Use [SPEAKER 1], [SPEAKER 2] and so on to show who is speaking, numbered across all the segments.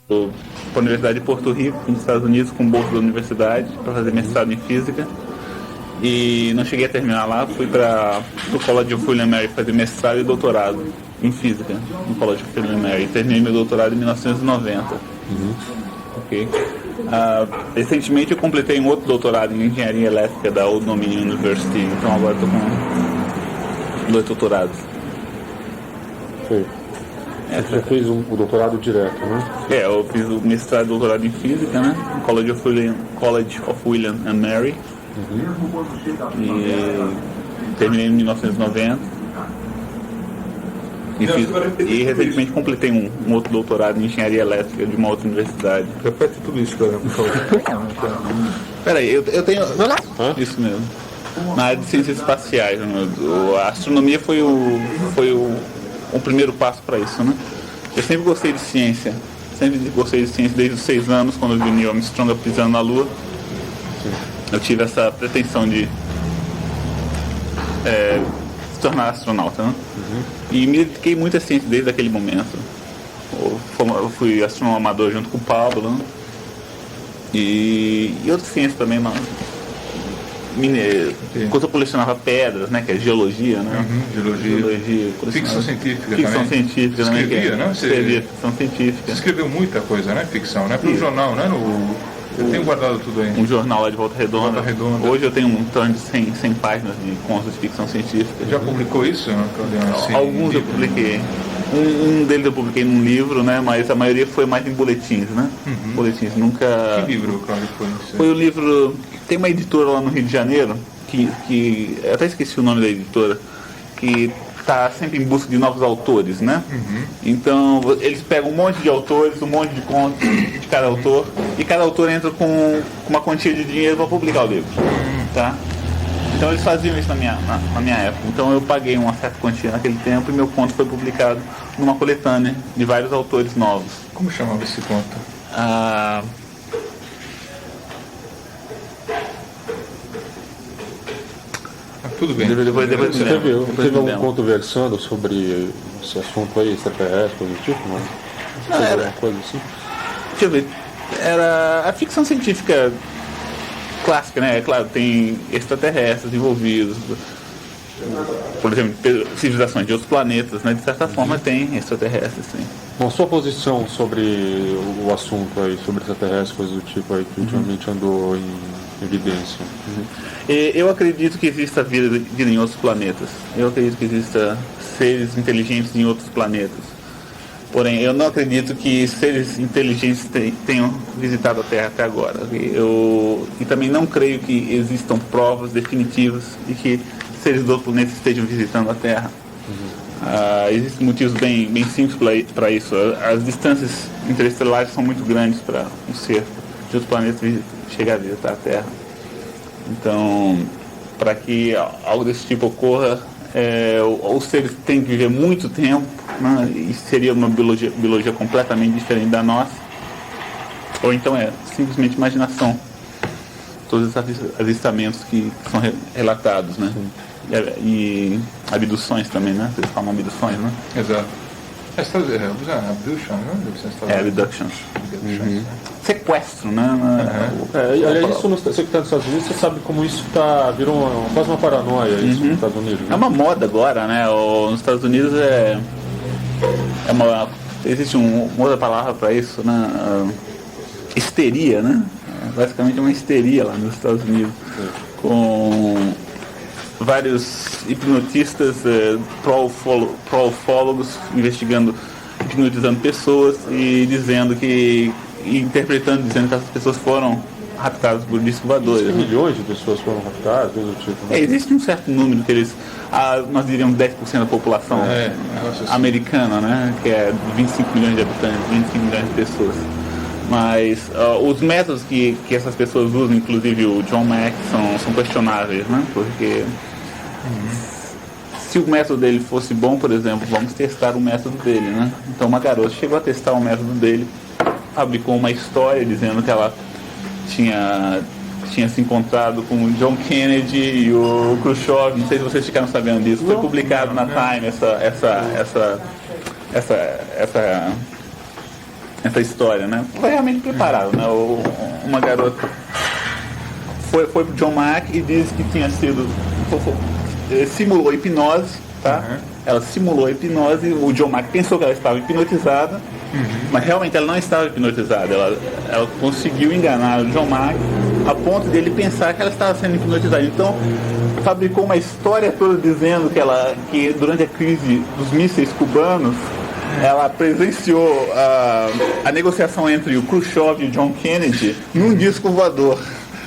[SPEAKER 1] para a Universidade de Porto Rico, nos Estados Unidos, com bolsa da universidade, para fazer mestrado em física. E não cheguei a terminar lá, fui para o College of William Mary fazer mestrado e doutorado em física, no College of William Mary. Terminei meu doutorado em 1990. Ok. Recentemente eu completei um outro doutorado em engenharia elétrica da Old Dominion University, então agora estou com 2 doutorados.
[SPEAKER 2] Sei. Você já fez o doutorado direto, né?
[SPEAKER 1] Eu fiz o mestrado e doutorado em física, né? No College of William and Mary. E terminei em 1990. E recentemente completei um outro doutorado em engenharia elétrica de uma outra universidade.
[SPEAKER 3] Repete tudo isso, cara, por favor.
[SPEAKER 1] Peraí, eu tenho. Isso mesmo. Na área de ciências espaciais. A astronomia foi o primeiro passo para isso, né? Eu sempre gostei de ciência. Sempre gostei de ciência desde os 6 anos, quando eu vi Neil Armstrong pisando na Lua. Eu tive essa pretensão de se tornar astronauta, né? E me dediquei muito à ciência desde aquele momento. Eu fui astrônomo amador junto com o Pablo, né? E outras ciências também, quando eu colecionava pedras, né? Que é geologia, né?
[SPEAKER 3] Geologia.
[SPEAKER 1] Ficção
[SPEAKER 3] científica
[SPEAKER 1] ficção
[SPEAKER 3] também.
[SPEAKER 1] científica, né?
[SPEAKER 3] Escrevia, né?
[SPEAKER 1] Escrevia ficção científica.
[SPEAKER 3] Você escreveu muita coisa, né? Ficção, né? Para o jornal, né? Eu tenho guardado tudo aí.
[SPEAKER 1] Um jornal lá de Volta Redonda.
[SPEAKER 3] Volta Redonda.
[SPEAKER 1] Hoje eu tenho um torno de 100 páginas de contos de ficção científica.
[SPEAKER 3] Já publicou isso? Assim,
[SPEAKER 1] alguns eu publiquei. Um deles eu publiquei num livro, né? Mas a maioria foi mais em boletins, né? Boletins, nunca...
[SPEAKER 3] Que livro, Cláudio, foi?
[SPEAKER 1] Foi o livro... Tem uma editora lá no Rio de Janeiro, que eu até esqueci o nome da editora, que está sempre em busca de novos autores, né? Então, eles pegam um monte de autores, um monte de contos de cada autor, e cada autor entra com uma quantia de dinheiro para publicar o livro, tá? Então eles faziam isso na minha época. Então eu paguei uma certa quantia naquele tempo e meu conto foi publicado numa coletânea de vários autores novos.
[SPEAKER 3] Como chamava esse conto? Tudo bem.
[SPEAKER 1] Depois
[SPEAKER 2] Você teve algum
[SPEAKER 1] lembro.
[SPEAKER 2] conto versando sobre esse assunto aí, extraterrestre, coisa do tipo? Não teve alguma coisa assim?
[SPEAKER 1] Deixa eu ver. Era a ficção científica clássica, né? É claro, tem extraterrestres envolvidos. Por exemplo, civilizações de outros planetas, né? De certa forma tem extraterrestres, sim.
[SPEAKER 2] Bom, sua posição sobre o assunto aí, sobre extraterrestres, coisas do tipo aí, que ultimamente andou em evidência.
[SPEAKER 1] Eu acredito que exista vida em outros planetas. Eu acredito que exista seres inteligentes em outros planetas. Porém, eu não acredito que seres inteligentes tenham visitado a Terra até agora. E também não creio que existam provas definitivas de que seres do outro planeta estejam visitando a Terra. Existem motivos bem simples para isso. As distâncias interestelares são muito grandes para um ser de outro planeta chegar a visitar a Terra. Então, para que algo desse tipo ocorra, os seres têm que viver muito tempo, né, e seria uma biologia completamente diferente da nossa, ou então é simplesmente imaginação, todos esses avistamentos que são relatados, né? E abduções também, né? Vocês falam abduções, né?
[SPEAKER 3] Exato. Abduction, né?
[SPEAKER 1] Abductions. Sequestro, né?
[SPEAKER 2] Aliás, isso você que está nos Estados Unidos, você sabe como isso virou quase uma paranoia isso nos Estados Unidos. Né?
[SPEAKER 1] É uma moda agora, né? Nos Estados Unidos existe uma outra palavra para isso, né? Histeria, né? Basicamente uma histeria lá nos Estados Unidos. Com vários hipnotistas, pro-ufólogos investigando, hipnotizando pessoas e dizendo dizendo que essas pessoas foram raptadas por discos voadores.
[SPEAKER 2] Milhões de pessoas foram raptadas, coisa do tipo. Né?
[SPEAKER 1] Existe um certo número que nós diríamos 10% da população americana, né? Que é 25 milhões de habitantes, 25 milhões de pessoas. Mas os métodos que essas pessoas usam, inclusive o John Mack, são questionáveis, né? Porque se o método dele fosse bom, por exemplo, vamos testar o método dele, né? Então uma garota chegou a testar o método dele, fabricou uma história dizendo que ela tinha se encontrado com o John Kennedy e o Khrushchev. Não sei se vocês ficaram sabendo disso. Foi publicado na Time essa história, né? Foi realmente preparado, né? Uma garota foi pro John Mack e disse que tinha sido... simulou hipnose, tá? Ela simulou a hipnose, o John Mack pensou que ela estava hipnotizada, mas realmente ela não estava hipnotizada. Ela conseguiu enganar o John Mack a ponto dele pensar que ela estava sendo hipnotizada. Então, fabricou uma história toda dizendo que durante a crise dos mísseis cubanos, ela presenciou a negociação entre o Khrushchev e o John Kennedy num disco voador.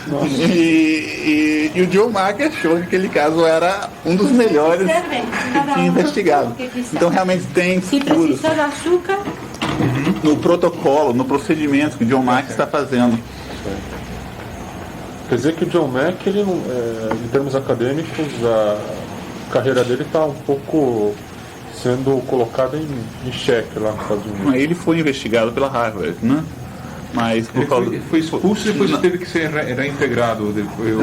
[SPEAKER 1] E o John Mack achou que aquele caso era um dos melhores que tinha investigado. Então realmente tem furos no protocolo, no procedimento que o John Mack está fazendo.
[SPEAKER 2] Quer dizer que o John Mack, ele, em termos acadêmicos, a carreira dele está um pouco sendo colocada em xeque lá nos Estados Unidos.
[SPEAKER 1] Ele foi investigado pela Harvard, né? Mas por causa...
[SPEAKER 3] Ele foi expulso e depois teve que ser reintegrado. Eu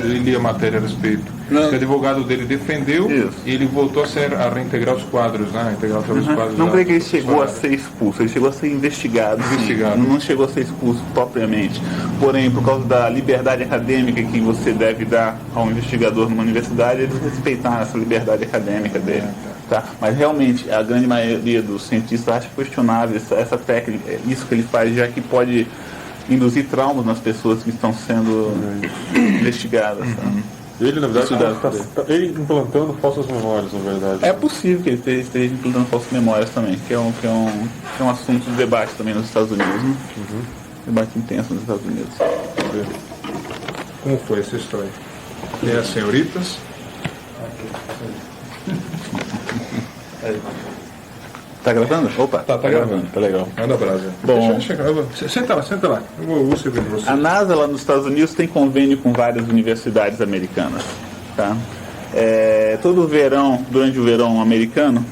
[SPEAKER 3] li a matéria a respeito. O advogado dele defendeu e ele voltou a reintegrar os quadros, né? Integrar os quadros.
[SPEAKER 1] Não creio que ele chegou a ser expulso, ele chegou a ser investigado. Não chegou a ser expulso propriamente. Porém, por causa da liberdade acadêmica que você deve dar ao investigador numa universidade, eles respeitaram essa liberdade acadêmica dele. Tá? Mas realmente a grande maioria dos cientistas acha questionável essa técnica, isso que ele faz, já que pode induzir traumas nas pessoas que estão sendo investigadas. Tá?
[SPEAKER 2] Ele, na verdade, está implantando falsas memórias, na verdade.
[SPEAKER 1] É possível que ele esteja implantando falsas memórias também, que é um assunto de debate também nos Estados Unidos. Né? Debate intenso nos Estados Unidos.
[SPEAKER 3] Como foi essa história? E as senhoritas?
[SPEAKER 1] Tá gravando? Opa,
[SPEAKER 3] tá gravando.
[SPEAKER 1] Tá legal.
[SPEAKER 3] Manda brasa.
[SPEAKER 1] Bom,
[SPEAKER 3] senta lá. Eu vou servir você.
[SPEAKER 1] A NASA lá nos Estados Unidos tem convênio com várias universidades americanas. Tá? Todo verão, durante o verão americano,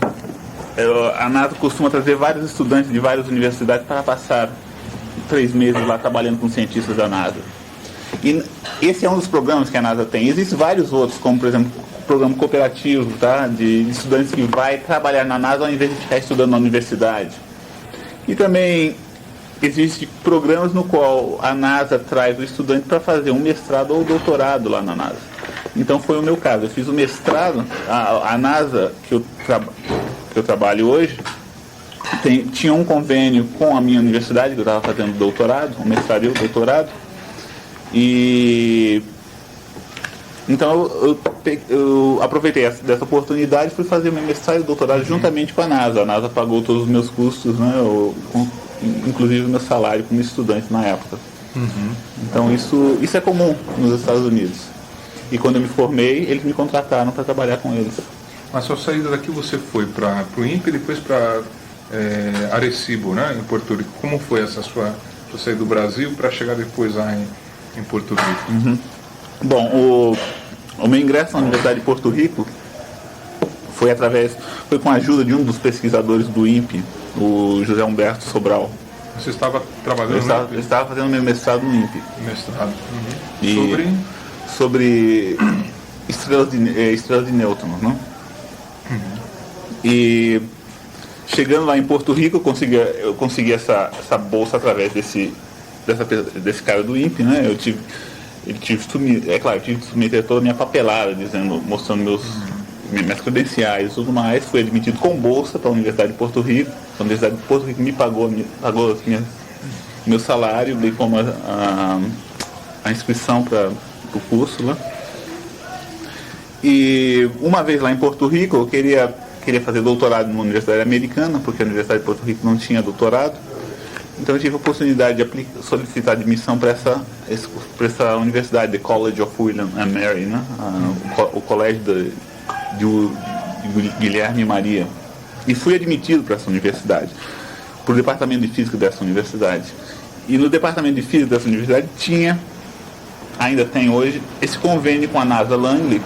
[SPEAKER 1] a NASA costuma trazer vários estudantes de várias universidades para passar 3 meses lá trabalhando com cientistas da NASA. E esse é um dos programas que a NASA tem. Existem vários outros, como por exemplo programa cooperativo, tá? De estudantes que vai trabalhar na NASA ao invés de ficar estudando na universidade. E também existem programas no qual a NASA traz o estudante para fazer um mestrado ou doutorado lá na NASA. Então foi o meu caso. Eu fiz o mestrado, a NASA que eu trabalho hoje tinha um convênio com a minha universidade, que eu estava fazendo doutorado, um mestrado e um doutorado. E então eu aproveitei dessa oportunidade e fui fazer meu mestrado e doutorado juntamente com a NASA. A NASA pagou todos os meus custos, né, inclusive o meu salário como estudante na época. Então isso é comum nos Estados Unidos. E quando eu me formei, eles me contrataram para trabalhar com eles.
[SPEAKER 3] A sua saída daqui, você foi para o INPE e depois para Arecibo, né, em Porto Rico. Como foi essa sua saída do Brasil para chegar depois lá em Porto Rico?
[SPEAKER 1] Bom, o meu ingresso na Universidade de Porto Rico foi com a ajuda de um dos pesquisadores do INPE, o José Humberto Sobral.
[SPEAKER 3] Você estava trabalhando
[SPEAKER 1] Eu estava fazendo meu mestrado no INPE.
[SPEAKER 3] Mestrado.
[SPEAKER 1] Sobre estrelas de nêutrons, né? E chegando lá em Porto Rico, eu consegui essa bolsa através desse cara do INPE, né? Eu tive que submeter toda a minha papelada, mostrando minhas credenciais e tudo mais. Fui admitido com bolsa para a Universidade de Porto Rico. A Universidade de Porto Rico me pagou meu salário, bem como a inscrição para o curso lá. E uma vez lá em Porto Rico, eu queria fazer doutorado numa universidade americana, porque a Universidade de Porto Rico não tinha doutorado. Então eu tive a oportunidade de solicitar admissão para essa universidade, the College of William and Mary, né? O colégio de Guilherme e Maria. E fui admitido para essa universidade, para o departamento de física dessa universidade. E no departamento de física dessa universidade ainda tem hoje, esse convênio com a NASA Langley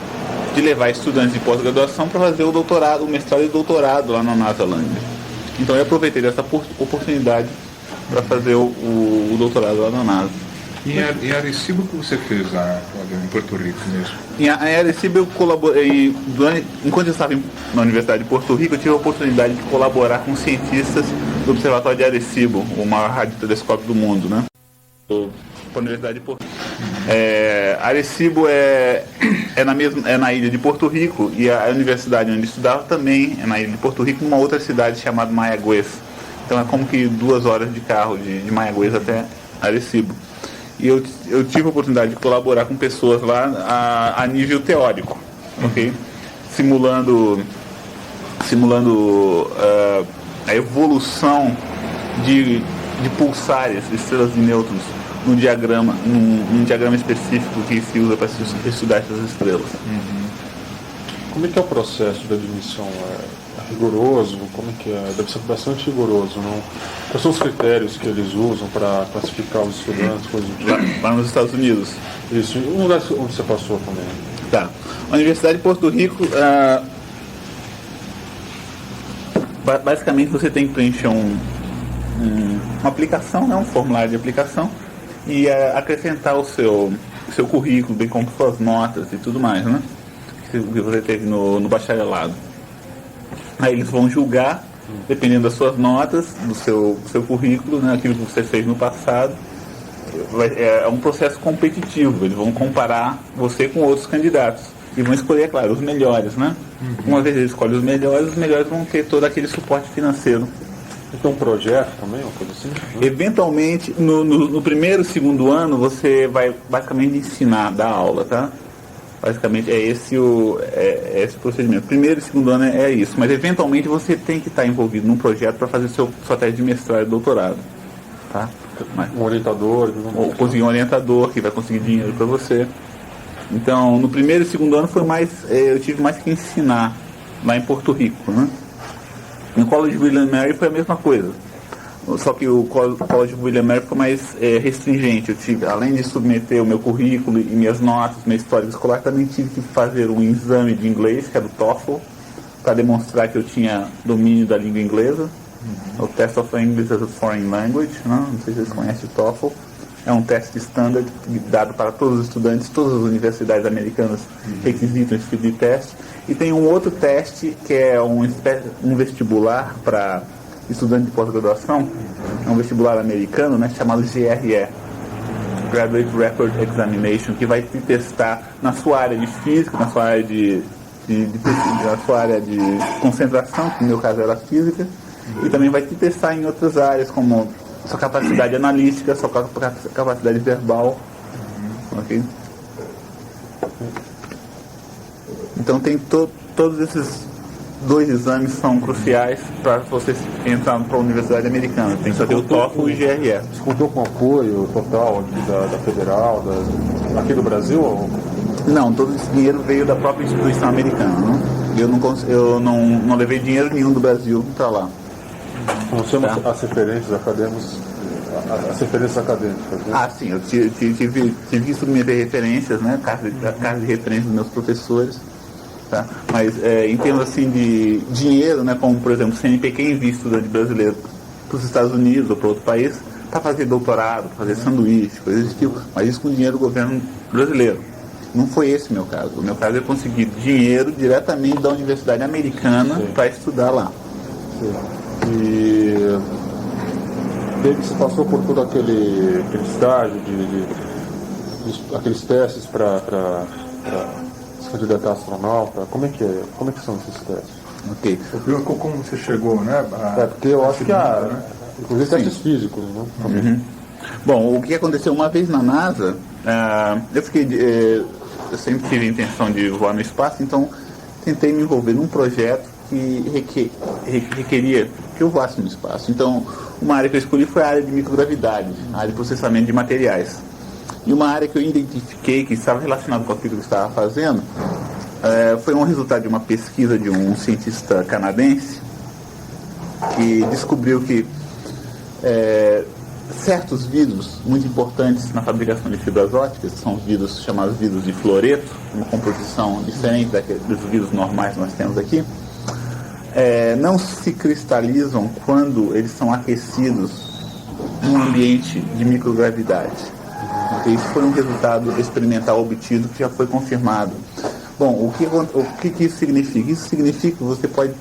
[SPEAKER 1] de levar estudantes de pós-graduação para fazer o doutorado, o mestrado e doutorado lá na NASA Langley. Então eu aproveitei dessa oportunidade para fazer o doutorado lá na NASA.
[SPEAKER 3] E em Arecibo, o que você fez lá em Porto Rico mesmo?
[SPEAKER 1] Em Arecibo eu colaborei, enquanto eu estava na Universidade de Porto Rico, eu tive a oportunidade de colaborar com cientistas do Observatório de Arecibo, o maior radiotelescópio do mundo, né? Para a Universidade de Porto Rico. Arecibo é na ilha de Porto Rico, e a universidade onde estudava também é na ilha de Porto Rico, numa outra cidade chamada Mayagüez. Então é como que 2 horas de carro de Mayagüez até Arecibo. E eu tive a oportunidade de colaborar com pessoas lá a nível teórico, ok? Simulando a evolução de pulsares, estrelas de nêutrons, num diagrama específico que se usa para estudar essas estrelas.
[SPEAKER 2] Como é que é o processo da admissão? É rigoroso? Como é que é? Deve ser bastante rigoroso, não? Quais são os critérios que eles usam para classificar os estudantes? Coisas do tipo?
[SPEAKER 1] Lá nos Estados Unidos.
[SPEAKER 2] Isso, um lugar onde você passou também.
[SPEAKER 1] Tá. A Universidade de Porto Rico, basicamente você tem que preencher uma aplicação, né, um formulário de aplicação, e acrescentar o seu currículo, bem como suas notas e tudo mais, né? Que você teve no bacharelado. Aí eles vão julgar, dependendo das suas notas, do seu currículo, né, aquilo que você fez no passado. É um processo competitivo, eles vão comparar você com outros candidatos. E vão escolher, claro, os melhores, né? Uma vez eles escolhem os melhores vão ter todo aquele suporte financeiro.
[SPEAKER 2] Então, um projeto também, uma coisa assim?
[SPEAKER 1] Eventualmente, no primeiro e segundo ano, você vai basicamente ensinar, dar aula, tá? Basicamente é esse o procedimento. Primeiro e segundo ano é isso, mas eventualmente você tem que estar envolvido num projeto para fazer sua tese de mestrado e doutorado, tá?
[SPEAKER 2] Um orientador?
[SPEAKER 1] Ou conseguir um orientador que vai conseguir dinheiro para você. Então, no primeiro e segundo ano eu tive mais que ensinar lá em Porto Rico, né? No College William Mary foi a mesma coisa, só que o College William Mary foi mais restringente. Eu tive, além de submeter o meu currículo e minhas notas, meu histórico escolar, também tive que fazer um exame de inglês, que era o TOEFL, para demonstrar que eu tinha domínio da língua inglesa. O Test of English as a Foreign Language, né? Não sei se vocês conhecem o TOEFL. É um teste standard dado para todos os estudantes, todas as universidades americanas requisitam esse tipo de teste. E tem um outro teste que é um vestibular para estudante de pós-graduação, é um vestibular americano, né, chamado GRE, Graduate Record Examination, que vai te testar na sua área de física, na sua área na sua área de concentração, que no meu caso era física, e também vai te testar em outras áreas, como sua capacidade analítica, sua capacidade verbal. Ok? Então tem todos esses 2 exames são cruciais para você entrar para a Universidade Americana. Tem que fazer o TOEFL e o GRE.
[SPEAKER 2] Você contou com apoio total da Federal, aqui do Brasil? Ou?
[SPEAKER 1] Não, todo esse dinheiro veio da própria instituição americana. Né? Eu não levei dinheiro nenhum do Brasil para lá.
[SPEAKER 2] Não sei as referências acadêmicas. Né?
[SPEAKER 1] Ah, sim, eu tive que submeter referências, né? Cartas de referência dos meus professores. Tá? Mas em termos assim de dinheiro, né, como por exemplo o CNPq envia estudante brasileiro para os Estados Unidos ou para outro país para fazer doutorado, para fazer sanduíche, coisas desse tipo, mas isso com dinheiro do governo brasileiro. Não foi esse o meu caso. O meu caso é conseguir dinheiro diretamente da Universidade Americana para estudar lá.
[SPEAKER 2] Sim. E você passou por todo aquele estágio aqueles testes para se candidatar a astronauta. Como é que são esses testes?
[SPEAKER 1] Ok.
[SPEAKER 3] Como você chegou, né?
[SPEAKER 2] Porque eu acho que inclusive testes físicos, né?
[SPEAKER 1] Uhum. Bom, o que aconteceu uma vez na NASA, eu sempre tive a intenção de voar no espaço, então tentei me envolver num projeto que requeria que eu voasse no espaço. Então, uma área que eu escolhi foi a área de microgravidade, a área de processamento de materiais. E uma área que eu identifiquei que estava relacionada com aquilo que eu estava fazendo foi um resultado de uma pesquisa de um cientista canadense que descobriu que certos vidros muito importantes na fabricação de fibras ópticas, que são os vidros chamados vidros de fluoreto, uma composição diferente dos vidros normais que nós temos aqui, não se cristalizam quando eles são aquecidos num ambiente de microgravidade. Isso foi um resultado experimental obtido que já foi confirmado. Bom, o que isso significa? Isso significa que você pode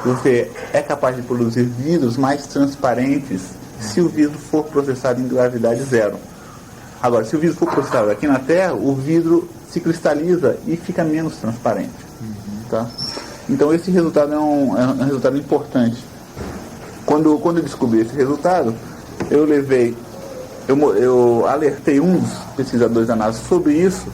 [SPEAKER 1] você é capaz de produzir vidros mais transparentes se o vidro for processado em gravidade zero. Agora, se o vidro for processado aqui na Terra, o vidro se cristaliza e fica menos transparente. Tá? Então esse resultado é um resultado importante. Quando eu descobri esse resultado, eu alertei um dos pesquisadores da NASA sobre isso,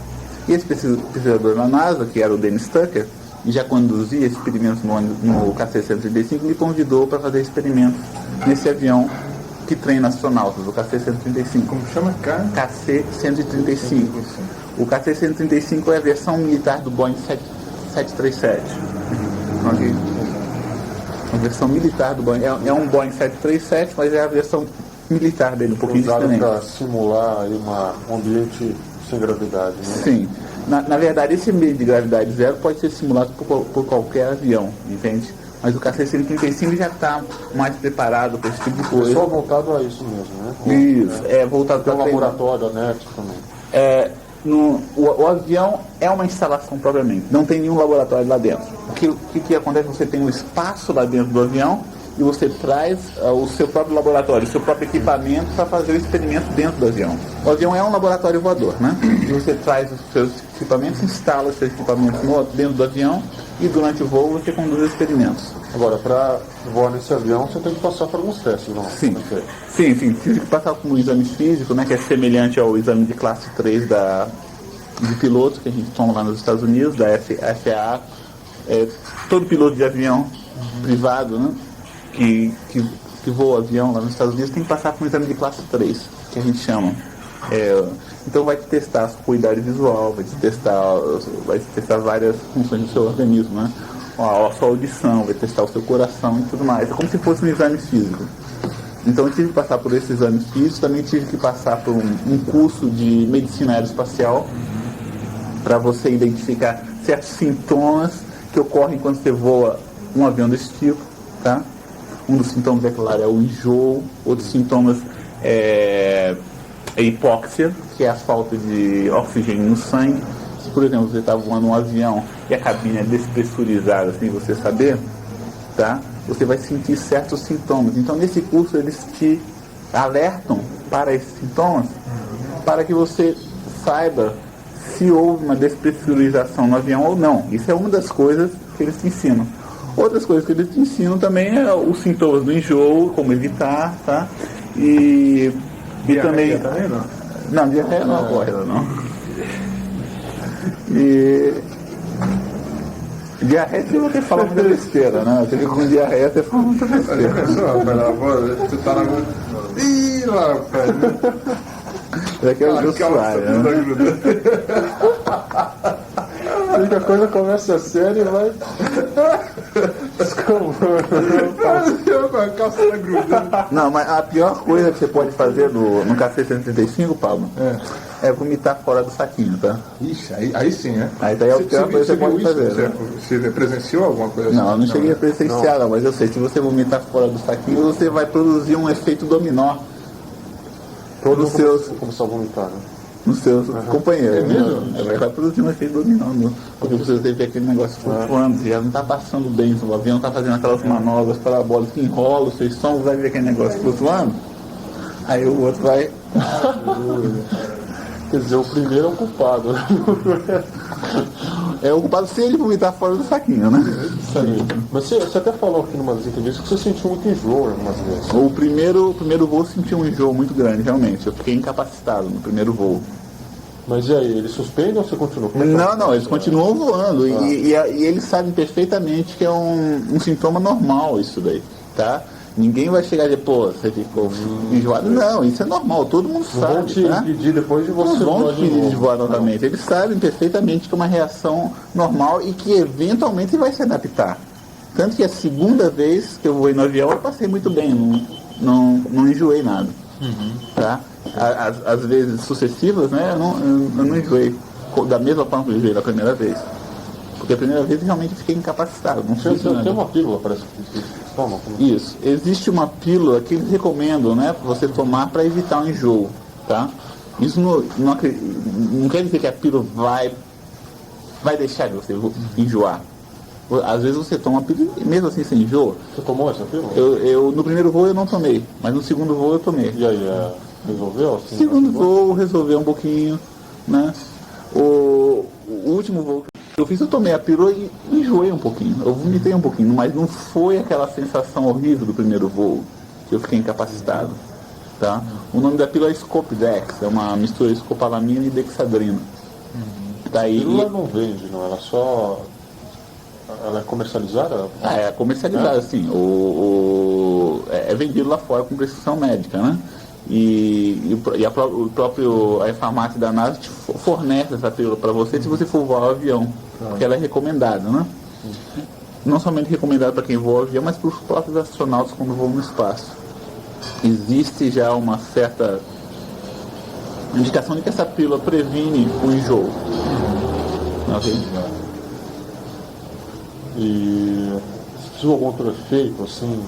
[SPEAKER 1] e esse pesquisador da NASA, que era o Dennis Tucker, e já conduzia experimentos no KC-135, me convidou para fazer experimentos nesse avião que treina astronautas, o KC-135.
[SPEAKER 3] Como chama?
[SPEAKER 1] KC-135. O KC-135 é a versão militar do Boeing 737. A versão militar do Boeing é um Boeing 737, mas é a versão militar dele, um pouquinho diferente.
[SPEAKER 2] Para simular aí um ambiente sem gravidade, né?
[SPEAKER 1] Sim. Na verdade, esse ambiente de gravidade zero pode ser simulado por qualquer avião, entende? Mas o KC-135 já está mais preparado para esse tipo de coisa.
[SPEAKER 2] Só voltado a isso mesmo, né?
[SPEAKER 1] Isso, voltado para
[SPEAKER 2] o laboratório anexo também.
[SPEAKER 1] O avião é uma instalação propriamente, não tem nenhum laboratório lá dentro. O que acontece? Você tem um espaço lá dentro do avião e você traz o seu próprio laboratório, o seu próprio equipamento para fazer o experimento dentro do avião. O avião é um laboratório voador, né? E você traz os seus equipamentos, instala os seus equipamentos dentro do avião e durante o voo você conduz os experimentos.
[SPEAKER 2] Agora, para voar nesse avião, você tem que passar por alguns testes, não?
[SPEAKER 1] Sim, tive que passar por um exame físico, né, que é semelhante ao exame de classe 3 de piloto que a gente toma lá nos Estados Unidos, da FAA. Todo piloto de avião privado, né, que voa avião lá nos Estados Unidos tem que passar por um exame de classe 3, que a gente chama. Então vai te testar a sua acuidade visual, vai te testar várias funções do seu organismo, né? A sua audição, vai testar o seu coração e tudo mais. É como se fosse um exame físico. Então eu tive que passar por esses exames físicos, também tive que passar por um curso de medicina aeroespacial para você identificar certos sintomas que ocorrem quando você voa um avião desse tipo, tá? Um dos sintomas, é claro, é o enjoo. Outros sintomas é a hipóxia, que é a falta de oxigênio no sangue. Se, por exemplo, você está voando um avião e a cabine é despressurizada, sem você saber, tá? Você vai sentir certos sintomas. Então, nesse curso, eles te alertam para esses sintomas, para que você saiba se houve uma despressurização no avião ou não. Isso é uma das coisas que eles te ensinam. Outras coisas que eles te ensinam também é os sintomas do enjoo, como evitar, tá? E também... Não, diarreia não ocorre, não. E diarreia se você fala muita besteira, né? Você fica com diarreia, você fala muita besteira.
[SPEAKER 3] Você tá na... Ih, lá, rapaz.
[SPEAKER 1] Daqui é o Jô Soares, né?
[SPEAKER 2] Assim que a coisa começa a sério e vai descambando.
[SPEAKER 3] A calça tá grudando.
[SPEAKER 1] Não, mas a pior coisa que você pode fazer no KC-135, Pablo, é vomitar fora do saquinho, tá?
[SPEAKER 3] Ixi, aí sim, né?
[SPEAKER 1] Aí daí é a pior coisa que você pode fazer.
[SPEAKER 3] Você presenciou alguma coisa assim?
[SPEAKER 1] Não, eu não cheguei a presenciar, não, mas eu sei, se você vomitar fora do saquinho, você vai produzir um efeito dominó. Todos os seus...
[SPEAKER 2] Começar a vomitar, né?
[SPEAKER 1] Nos seus companheiros. É mesmo? Vai produzir um efeito dominó. Porque você teve aquele negócio flutuando, você já não está passando bem, o avião está fazendo aquelas manobras parabólicas que enrola o seu estômago, vai ver aquele negócio flutuando, aí o outro vai...
[SPEAKER 2] Quer dizer, o primeiro é o culpado.
[SPEAKER 1] É o culpado se ele vomitar fora do saquinho, né?
[SPEAKER 2] Mas você até falou aqui em umas entrevistas que você sentiu muito enjoo algumas vezes.
[SPEAKER 1] O primeiro voo eu senti um enjoo muito grande, realmente. Eu fiquei incapacitado no primeiro voo.
[SPEAKER 2] Mas e aí, eles suspendem ou você continua?
[SPEAKER 1] Não, eles continuam voando. E eles sabem perfeitamente que é um sintoma normal isso daí, tá? Ninguém vai chegar e pô, você ficou enjoado. Não, isso é normal, todo mundo sabe.
[SPEAKER 2] Vão te impedir depois de você
[SPEAKER 1] voar de voar novamente. Eles sabem perfeitamente que é uma reação normal e que eventualmente vai se adaptar. Tanto que a segunda vez que eu voei no avião eu passei muito bem, não enjoei nada. Tá? As vezes sucessivas, né, eu não enjoei da mesma forma que eu enjoei da primeira vez. Porque a primeira vez realmente eu fiquei incapacitado. Não sei
[SPEAKER 2] tem uma pílula, parece que toma.
[SPEAKER 1] Isso. Existe uma pílula que eles recomendam, né, para você tomar para evitar o enjoo. Tá? Isso não quer dizer que a pílula vai deixar de você enjoar. Às vezes você toma a pílula e mesmo assim você enjoa.
[SPEAKER 2] Você tomou essa pílula?
[SPEAKER 1] No primeiro voo eu não tomei, mas no segundo voo eu tomei.
[SPEAKER 2] E aí, resolveu? Assim,
[SPEAKER 1] Segundo voo resolveu um pouquinho, né? O último voo que eu fiz, eu tomei a pílula e enjoei um pouquinho. Eu vomitei um pouquinho, mas não foi aquela sensação horrível do primeiro voo, que eu fiquei incapacitado. Tá? O nome da pílula é Scopedex, é uma mistura de escopolamina e dexadrina.
[SPEAKER 2] A pílula não vende, não? Ela é comercializada?
[SPEAKER 1] É comercializada, sim. É vendido lá fora com prescrição médica, né? A farmácia da NASA te fornece essa pílula para você se você for voar o avião, porque ela é recomendada, né? Não somente recomendada para quem voa o avião, mas para os próprios astronautas quando voam no espaço. Existe já uma certa indicação de que essa pílula previne o enjoo. Okay?
[SPEAKER 2] E se tiver algum outro efeito, assim,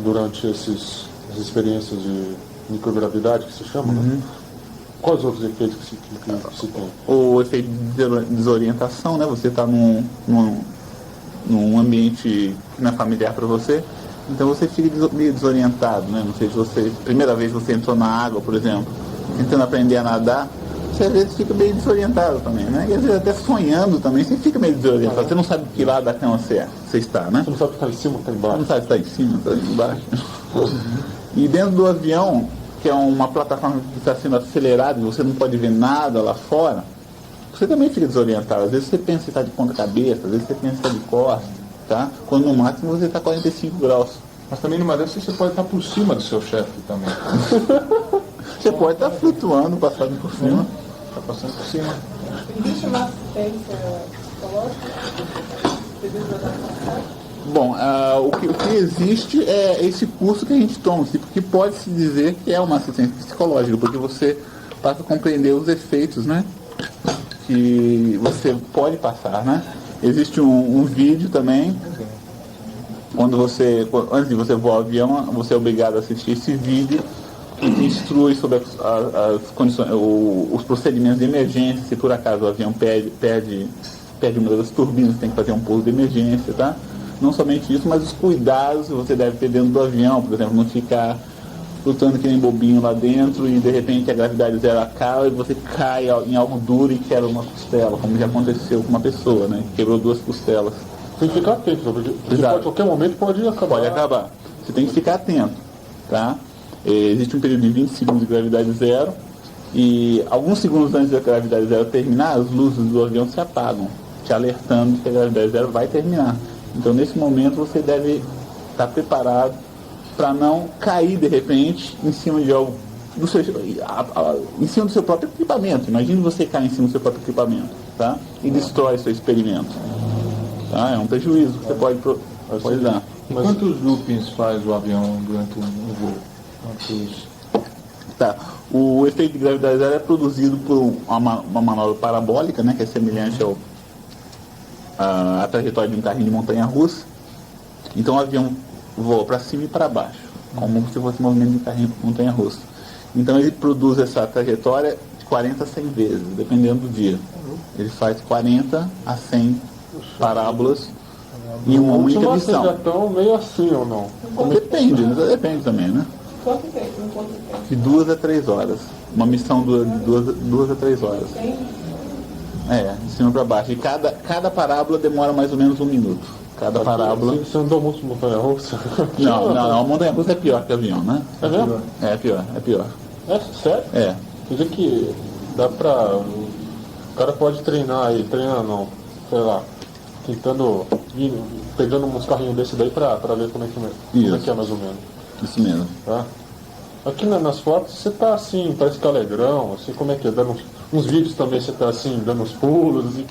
[SPEAKER 2] durante essas experiências de microgravidade, que se chama, né? Quais outros efeitos que se tem?
[SPEAKER 1] O efeito de desorientação, né? Você está num ambiente que não é familiar para você, então você fica meio desorientado, né? Não sei se primeira vez você entrou na água, por exemplo, tentando aprender a nadar, você às vezes fica meio desorientado também, né? E às vezes até sonhando também, você fica meio desorientado, você não sabe que lado da cama você está, né?
[SPEAKER 2] Você não sabe se está em cima ou está embaixo.
[SPEAKER 1] Você não sabe se está em cima, está embaixo. E dentro do avião, que é uma plataforma que está sendo acelerada e você não pode ver nada lá fora, você também fica desorientado. Às vezes você pensa que está de ponta cabeça, às vezes você pensa que está de costas, tá? Quando no máximo você está 45 graus.
[SPEAKER 3] Mas também numa dessas você pode estar por cima do seu chefe também.
[SPEAKER 1] Você pode estar flutuando, passando por cima.
[SPEAKER 3] Está passando por cima.
[SPEAKER 4] Existe uma assistência psicológica?
[SPEAKER 1] Bom, o que existe é esse curso que a gente toma, que pode-se dizer que é uma assistência psicológica, porque você passa a compreender os efeitos, né, que você pode passar, né? Existe um vídeo também, antes de você voar o avião, você é obrigado a assistir esse vídeo que te instrui sobre as condições, os procedimentos de emergência, se por acaso o avião perde uma das turbinas, tem que fazer um pouso de emergência, tá? Não somente isso, mas os cuidados que você deve ter dentro do avião, por exemplo, não ficar flutuando que nem bobinho lá dentro e de repente a gravidade zero acaba e você cai em algo duro e quebra uma costela, como já aconteceu com uma pessoa, né? Quebrou 2 costelas.
[SPEAKER 2] Tem que ficar atento, porque a qualquer momento pode acabar.
[SPEAKER 1] Pode acabar. Você tem que ficar atento, tá? Existe um período de 20 segundos de gravidade zero e alguns segundos antes da gravidade zero terminar, as luzes do avião se apagam, te alertando que a gravidade zero vai terminar. Então, nesse momento, você deve estar preparado para não cair, de repente, em cima de algo, em cima do seu próprio equipamento. Imagine você cair em cima do seu próprio equipamento, tá? E destrói seu experimento. Tá? É um prejuízo que você pode dar.
[SPEAKER 3] E quantos loopings faz o avião durante um voo? Quantos?
[SPEAKER 1] Tá. O efeito de gravidade zero é produzido por uma manobra parabólica, né, que é semelhante a trajetória de um carrinho de montanha-russa. Então o avião voa para cima e para baixo, como se fosse um movimento de um carrinho de montanha-russa. Então ele produz essa trajetória de 40 a 100 vezes, dependendo do dia. Ele faz 40 a 100 parábolas em uma única missão.
[SPEAKER 2] Já estão meio assim ou não?
[SPEAKER 1] Depende também, né?
[SPEAKER 4] Quanto tempo? Em quanto tempo?
[SPEAKER 1] De 2 a 3 horas. Uma missão dura de 2 a 3 horas. De cima para baixo. E cada parábola demora mais ou menos 1 minuto. Cada parábola.
[SPEAKER 2] Você andou muito de montanha-russa?
[SPEAKER 1] Não, a montanha-russa é pior que avião, né?
[SPEAKER 2] É mesmo?
[SPEAKER 1] É pior.
[SPEAKER 2] É sério?
[SPEAKER 1] É.
[SPEAKER 2] Quer dizer que dá pra... O cara pode treinar não, sei lá, tentando ir, pegando uns carrinhos desse daí pra ver como é que é mais ou menos.
[SPEAKER 1] Isso mesmo.
[SPEAKER 2] Tá? Aqui nas fotos você tá assim, parece que alegrão, assim, como é que é? Dando uns vídeos também você tá assim, dando uns pulos, assim.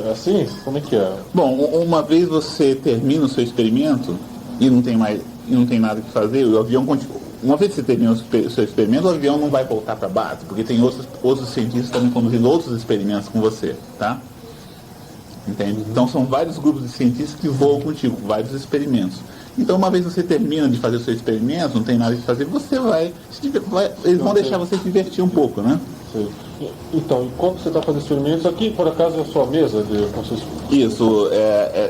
[SPEAKER 2] É assim? Como é que é?
[SPEAKER 1] Bom, uma vez você termina o seu experimento e não tem nada que fazer, o avião continua. Uma vez que você termina o seu experimento, o avião não vai voltar para a base, porque tem outros cientistas também conduzindo outros experimentos com você, tá? Entende? Então são vários grupos de cientistas que voam contigo, vários experimentos. Então uma vez você termina de fazer o seu experimento, não tem nada que fazer, você eles vão deixar você se divertir um pouco, né?
[SPEAKER 2] Sim. Então, enquanto você está fazendo experimentos, aqui por acaso é a sua mesa de vocês...
[SPEAKER 1] Isso,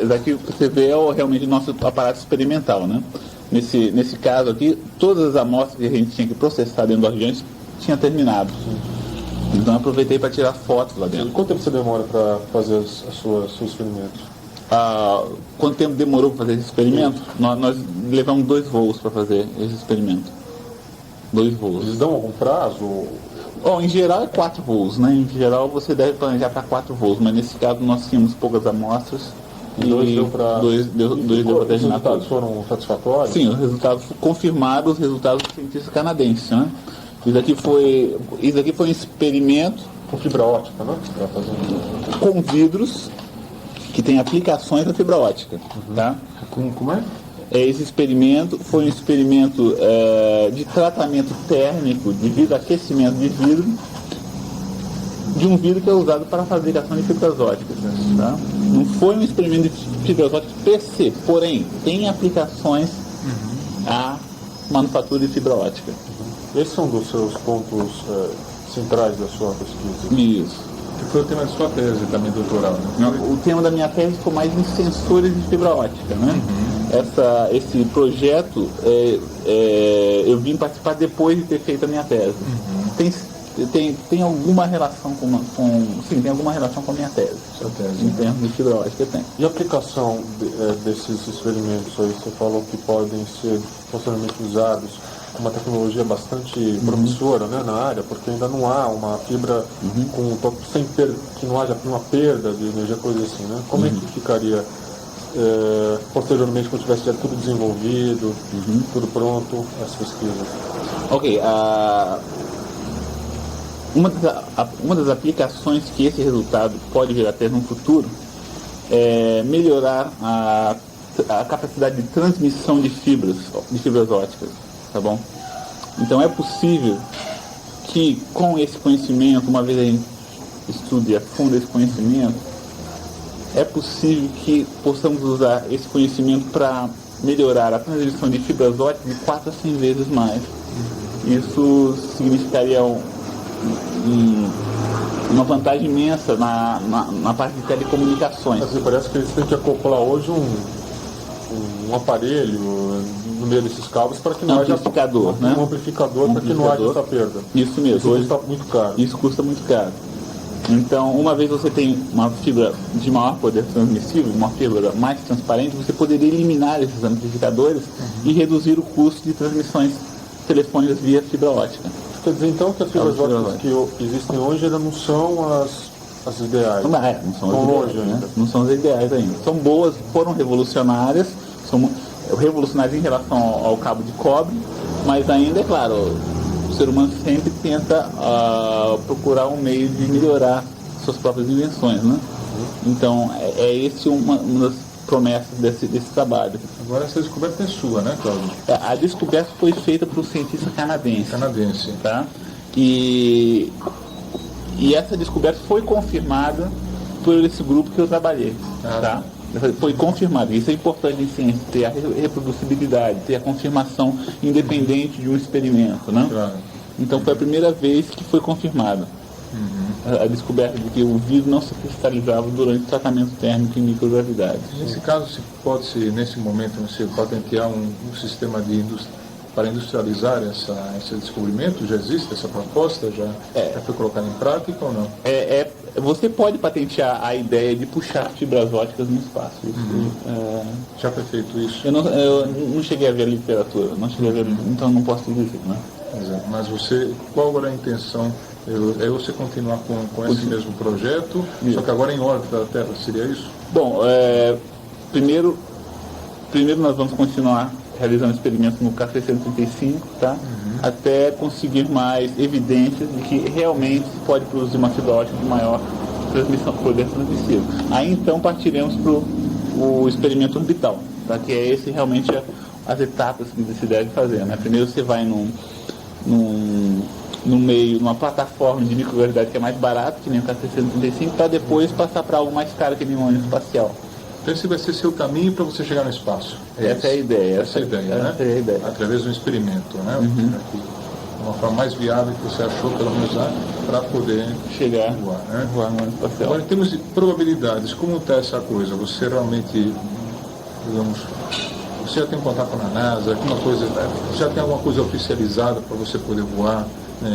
[SPEAKER 1] daqui você vê realmente o nosso aparato experimental, né? Nesse caso aqui, todas as amostras que a gente tinha que processar dentro do avião tinha terminado. Então eu aproveitei para tirar fotos lá
[SPEAKER 2] E
[SPEAKER 1] dentro.
[SPEAKER 2] quanto tempo você demora para fazer os seus experimentos?
[SPEAKER 1] Quanto tempo demorou para fazer esse experimento? Nós levamos 2 voos para fazer esse experimento. 2 voos.
[SPEAKER 2] Eles dão algum prazo?
[SPEAKER 1] Em geral é 4 voos, né? Em geral você deve planejar para 4 voos, mas nesse caso nós tínhamos poucas amostras e
[SPEAKER 2] Dois deu para
[SPEAKER 1] terminar
[SPEAKER 2] os resultados
[SPEAKER 1] tudo.
[SPEAKER 2] foram satisfatórios?
[SPEAKER 1] Sim, os resultados confirmados, os resultados do cientista canadense, né? Isso aqui foi um experimento
[SPEAKER 2] Com fibra ótica, né? Pra fazer
[SPEAKER 1] com vidros que tem aplicações na fibra ótica, tá?
[SPEAKER 2] Como é?
[SPEAKER 1] Esse experimento foi um experimento de tratamento térmico devido ao aquecimento de vidro, de um vidro que é usado para a fabricação de fibras óticas. Tá? Não foi um experimento de fibras óticas per se, porém tem aplicações à manufatura de fibra ótica.
[SPEAKER 2] Esses são dos seus pontos centrais da sua pesquisa?
[SPEAKER 1] Isso.
[SPEAKER 3] Que foi o tema de sua tese também, doutoral, né?
[SPEAKER 1] O tema da minha tese foi mais em sensores de fibra ótica, né? Esse projeto eu vim participar depois de ter feito a minha tese. Tem alguma relação tem alguma relação com a minha tese.
[SPEAKER 3] Sua tese.
[SPEAKER 1] Em termos de fibra ótica tem.
[SPEAKER 2] E a aplicação desses experimentos aí, você falou que podem ser posteriormente usados com uma tecnologia bastante promissora, né, na área, porque ainda não há uma fibra que não haja uma perda de energia, coisa assim, né? Como é que ficaria posteriormente quando tivesse já tudo desenvolvido, tudo pronto, as pesquisas?
[SPEAKER 1] Ok, uma das aplicações que esse resultado pode vir a ter no futuro é melhorar a capacidade de transmissão de fibras óticas, tá bom? Então é possível que com esse conhecimento, uma vez a gente estude a fundo esse conhecimento, é possível que possamos usar esse conhecimento para melhorar a transmissão de fibras óticas de 4 a 100 vezes mais. Isso significaria uma vantagem imensa na parte de telecomunicações.
[SPEAKER 2] Assim, parece que eles têm que acoplar hoje um aparelho no meio desses cabos para que não haja
[SPEAKER 1] amplificador, né?
[SPEAKER 2] Um amplificador para que não haja essa perda.
[SPEAKER 1] Isso mesmo.
[SPEAKER 2] Isso custa muito caro.
[SPEAKER 1] Isso custa muito caro. Então, uma vez você tem uma fibra de maior poder transmissível, uma fibra mais transparente, você poderia eliminar esses amplificadores e reduzir o custo de transmissões telefônicas via fibra ótica.
[SPEAKER 2] Quer dizer, então, que as fibras óticas que existem hoje ainda não são as ideais?
[SPEAKER 1] Não são
[SPEAKER 2] Estão
[SPEAKER 1] as
[SPEAKER 2] longe
[SPEAKER 1] ideais, né?
[SPEAKER 2] ainda.
[SPEAKER 1] Não são as ideais ainda. São boas, foram revolucionárias, são revolucionárias em relação ao cabo de cobre, mas ainda, é claro, o ser humano sempre tenta procurar um meio de melhorar suas próprias invenções, né? Então, esse uma das promessas desse trabalho.
[SPEAKER 3] Agora essa descoberta é sua, né, Cláudio?
[SPEAKER 1] A descoberta foi feita por um cientista canadense. Tá? E essa descoberta foi confirmada por esse grupo que eu trabalhei. Tá? Foi confirmado. Isso é importante em ciência, ter a reproducibilidade, ter a confirmação independente de um experimento, né?
[SPEAKER 3] Claro.
[SPEAKER 1] Então foi a primeira vez que foi confirmada a descoberta de que o vidro não se cristalizava durante o tratamento térmico em microgravidade.
[SPEAKER 3] Nesse caso, pode-se, nesse momento, você patentear um sistema para industrializar esse descobrimento? Já existe essa proposta? Já foi colocada em prática ou não?
[SPEAKER 1] Você pode patentear a ideia de puxar fibras óticas no espaço.
[SPEAKER 3] Já foi feito isso?
[SPEAKER 1] Eu não cheguei a ver a literatura, então não posso dizer, né?
[SPEAKER 3] Exato. Mas qual agora a intenção? É você continuar com esse mesmo projeto, só que agora em órbita da Terra, seria isso?
[SPEAKER 1] Bom, primeiro nós vamos continuar realizando experimentos no K635, tá? Até conseguir mais evidências de que realmente se pode produzir uma fibra ótica de maior poder transmissível. Aí então partiremos para o experimento orbital, tá? Que é esse realmente as etapas que se deve fazer, né? Primeiro você vai numa plataforma de microgravidade que é mais barato, que nem o K635, para depois passar para algo mais caro, que nem um ônibus espacial.
[SPEAKER 3] Então esse vai ser seu caminho para você chegar no espaço.
[SPEAKER 1] Essa é a ideia.
[SPEAKER 3] Essa é a ideia, né?
[SPEAKER 1] Essa é a ideia.
[SPEAKER 3] Através de um experimento, né? uma forma mais viável que você achou, pelo menos, para poder
[SPEAKER 1] Chegar,
[SPEAKER 3] voar, né?
[SPEAKER 1] voar no ônibus espacial.
[SPEAKER 3] Agora, em termos de probabilidades, como está essa coisa? Você realmente, digamos, você já tem contato na NASA, alguma coisa, já tem alguma coisa oficializada para você poder voar, né,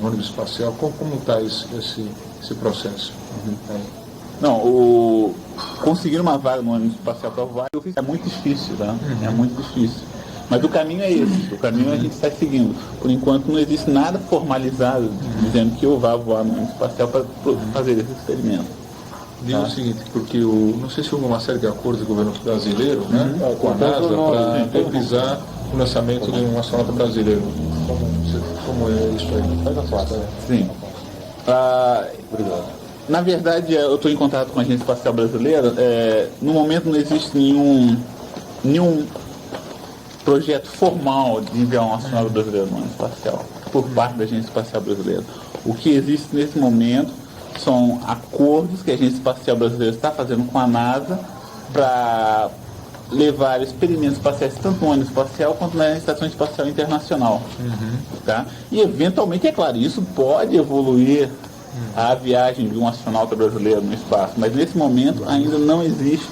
[SPEAKER 3] no ônibus espacial? Como está esse processo?
[SPEAKER 1] Não, conseguir uma vaga no ônibus espacial para voar é muito difícil, tá? É muito difícil. Mas o caminho é esse, o caminho a gente está seguindo. Por enquanto não existe nada formalizado dizendo que eu vá voar no ônibus espacial para fazer esse experimento.
[SPEAKER 3] Digo o seguinte, porque não sei se houve uma série de acordos do governo brasileiro, né, com a NASA para revisar o lançamento de um astronauta brasileiro. Como é isso aí? Faz a parte.
[SPEAKER 1] Sim.
[SPEAKER 2] Obrigado.
[SPEAKER 1] Na verdade, eu estou em contato com a Agência Espacial Brasileira. No momento não existe nenhum projeto formal de enviar um astronauta brasileiro no ônibus espacial por parte da Agência Espacial Brasileira. O que existe nesse momento são acordos que a Agência Espacial Brasileira está fazendo com a NASA para levar experimentos espaciais tanto no ônibus espacial quanto na Estação Espacial Internacional. Tá? E eventualmente, é claro, isso pode evoluir a viagem de um astronauta brasileiro no espaço, mas nesse momento ainda não existe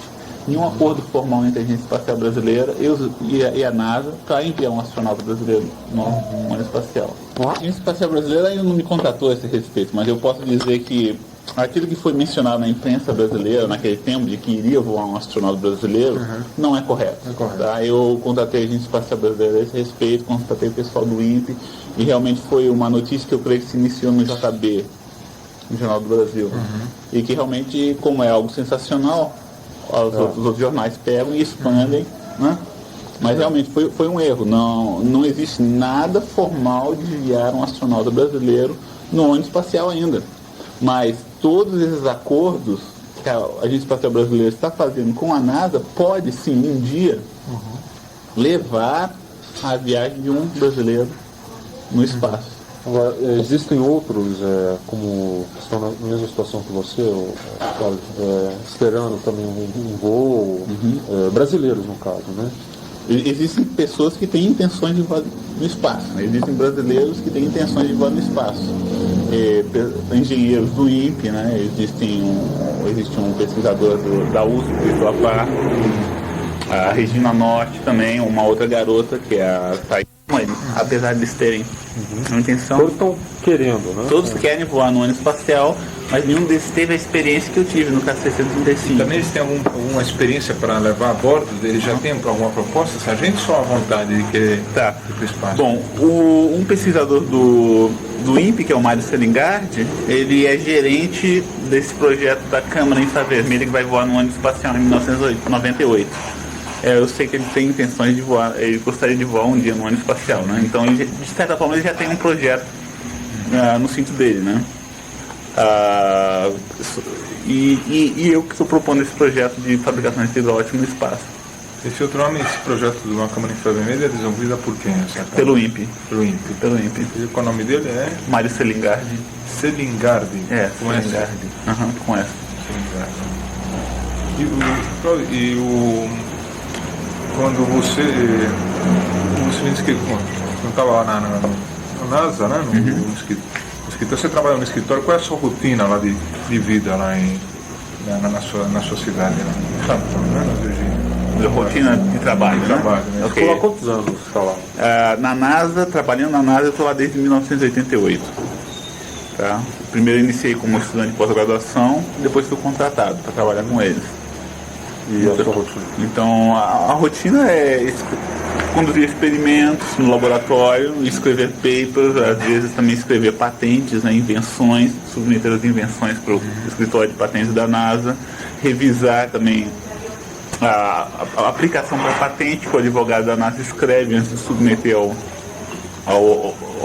[SPEAKER 1] nenhum acordo formal entre a Agência Espacial Brasileira e a NASA para enviar um astronauta brasileiro no ônibus espacial. A Agência Espacial Brasileira ainda não me contatou a esse respeito, mas eu posso dizer que aquilo que foi mencionado na imprensa brasileira naquele tempo, de que iria voar um astronauta brasileiro, não é correto. Tá? Eu contatei a Agência Espacial Brasileira a esse respeito, contatei o pessoal do INPE, e realmente foi uma notícia que eu creio que se iniciou no JB, no Jornal do Brasil, e que realmente, como é algo sensacional, os outros jornais pegam e expandem, né? Mas realmente foi um erro. Não existe nada formal de enviar um astronauta brasileiro no ônibus espacial ainda. Mas todos esses acordos que a Agência Espacial Brasileira está fazendo com a NASA pode sim um dia levar a viagem de um brasileiro no espaço.
[SPEAKER 2] Agora, existem outros, como estão na mesma situação que você, esperando também um voo, brasileiros no caso, né?
[SPEAKER 1] Existem pessoas que têm intenções de voar no espaço, né? Existem brasileiros que têm intenções de voar no espaço. Engenheiros do INPE, né? Existe um pesquisador da USP, do APAR, a Regina Norte também, uma outra garota que é a Thaís, apesar de eles terem uma intenção.
[SPEAKER 2] Todos estão querendo, né?
[SPEAKER 1] Todos querem voar no ônibus espacial, mas nenhum deles teve a experiência que eu tive no KC-135.
[SPEAKER 3] Também eles têm alguma experiência para levar a bordo? Eles já têm alguma proposta? Se a gente só a vontade de querer ir para o espaço.
[SPEAKER 1] Bom, um pesquisador do INPE, que é o Mário Selingardi, ele é gerente desse projeto da Câmara Infravermelha que vai voar no ônibus espacial em 1998. Eu sei que ele tem intenções de voar, ele gostaria de voar um dia no ônibus espacial, né? Então, de certa forma, ele já tem um projeto no cinto dele, né? E eu que estou propondo esse projeto de fabricação de fibra ótica no espaço.
[SPEAKER 3] Esse outro nome, esse projeto de uma Câmara Infravermelha é desenvolvido por quem?
[SPEAKER 1] Pelo INPE.
[SPEAKER 3] Pelo INPE.
[SPEAKER 1] Pelo INPE.
[SPEAKER 3] E qual o nome dele é?
[SPEAKER 1] Mário Selingardi.
[SPEAKER 3] Selingardi.
[SPEAKER 1] Com Selingardi. Com essa.
[SPEAKER 3] Selingardi. Quando você me disse que quando estava lá na NASA, né, no escritório, você trabalha no escritório, qual é a sua rotina lá de vida lá na sua cidade? Sabe, né,
[SPEAKER 1] Virgínia? Rotina de trabalho, né?
[SPEAKER 3] Né?
[SPEAKER 1] Okay.
[SPEAKER 2] Há quantos anos você está lá?
[SPEAKER 1] Na NASA, trabalhando na NASA, eu estou lá desde 1988. Tá? Primeiro iniciei como estudante de pós-graduação, depois fui contratado para trabalhar com eles.
[SPEAKER 2] E a sua rotina?
[SPEAKER 1] Então, a rotina é conduzir experimentos no laboratório, escrever papers, às vezes também escrever patentes, né, invenções, submeter as invenções para o escritório de patentes da NASA, revisar também a aplicação para patente que o advogado da NASA escreve antes de submeter ao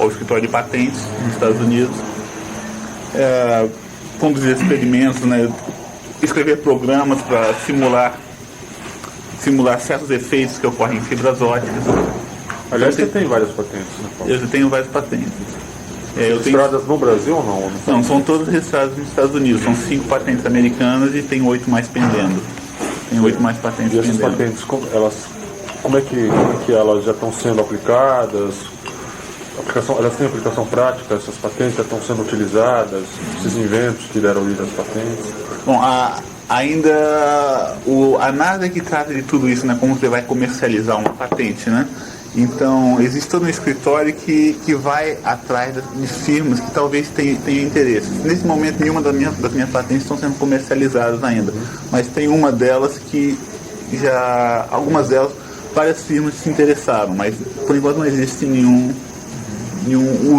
[SPEAKER 1] escritório de patentes nos Estados Unidos. Conduzir experimentos, né, escrever programas para simular certos efeitos que ocorrem em fibras óticas.
[SPEAKER 2] Aliás, você tem várias patentes, né, Paulo?
[SPEAKER 1] Eu tenho várias patentes.
[SPEAKER 2] Registradas no Brasil ou não?
[SPEAKER 1] Não, são todas registradas nos Estados Unidos. São 5 patentes americanas e tem 8 mais pendendo. Tem 8 mais patentes
[SPEAKER 2] pendendo. E essas
[SPEAKER 1] pendendo.
[SPEAKER 2] patentes, como é que elas já estão sendo aplicadas? elas têm aplicação prática, essas patentes já estão sendo utilizadas, esses inventos que deram origem às patentes?
[SPEAKER 1] Bom, a NASA que trata de tudo isso, né, como você vai comercializar uma patente, né? Então, existe todo um escritório que vai atrás de firmas que talvez tenham interesse. Nesse momento, nenhuma das minhas patentes estão sendo comercializadas ainda, mas tem uma delas que algumas delas, várias firmas se interessaram, mas por enquanto não existe nenhum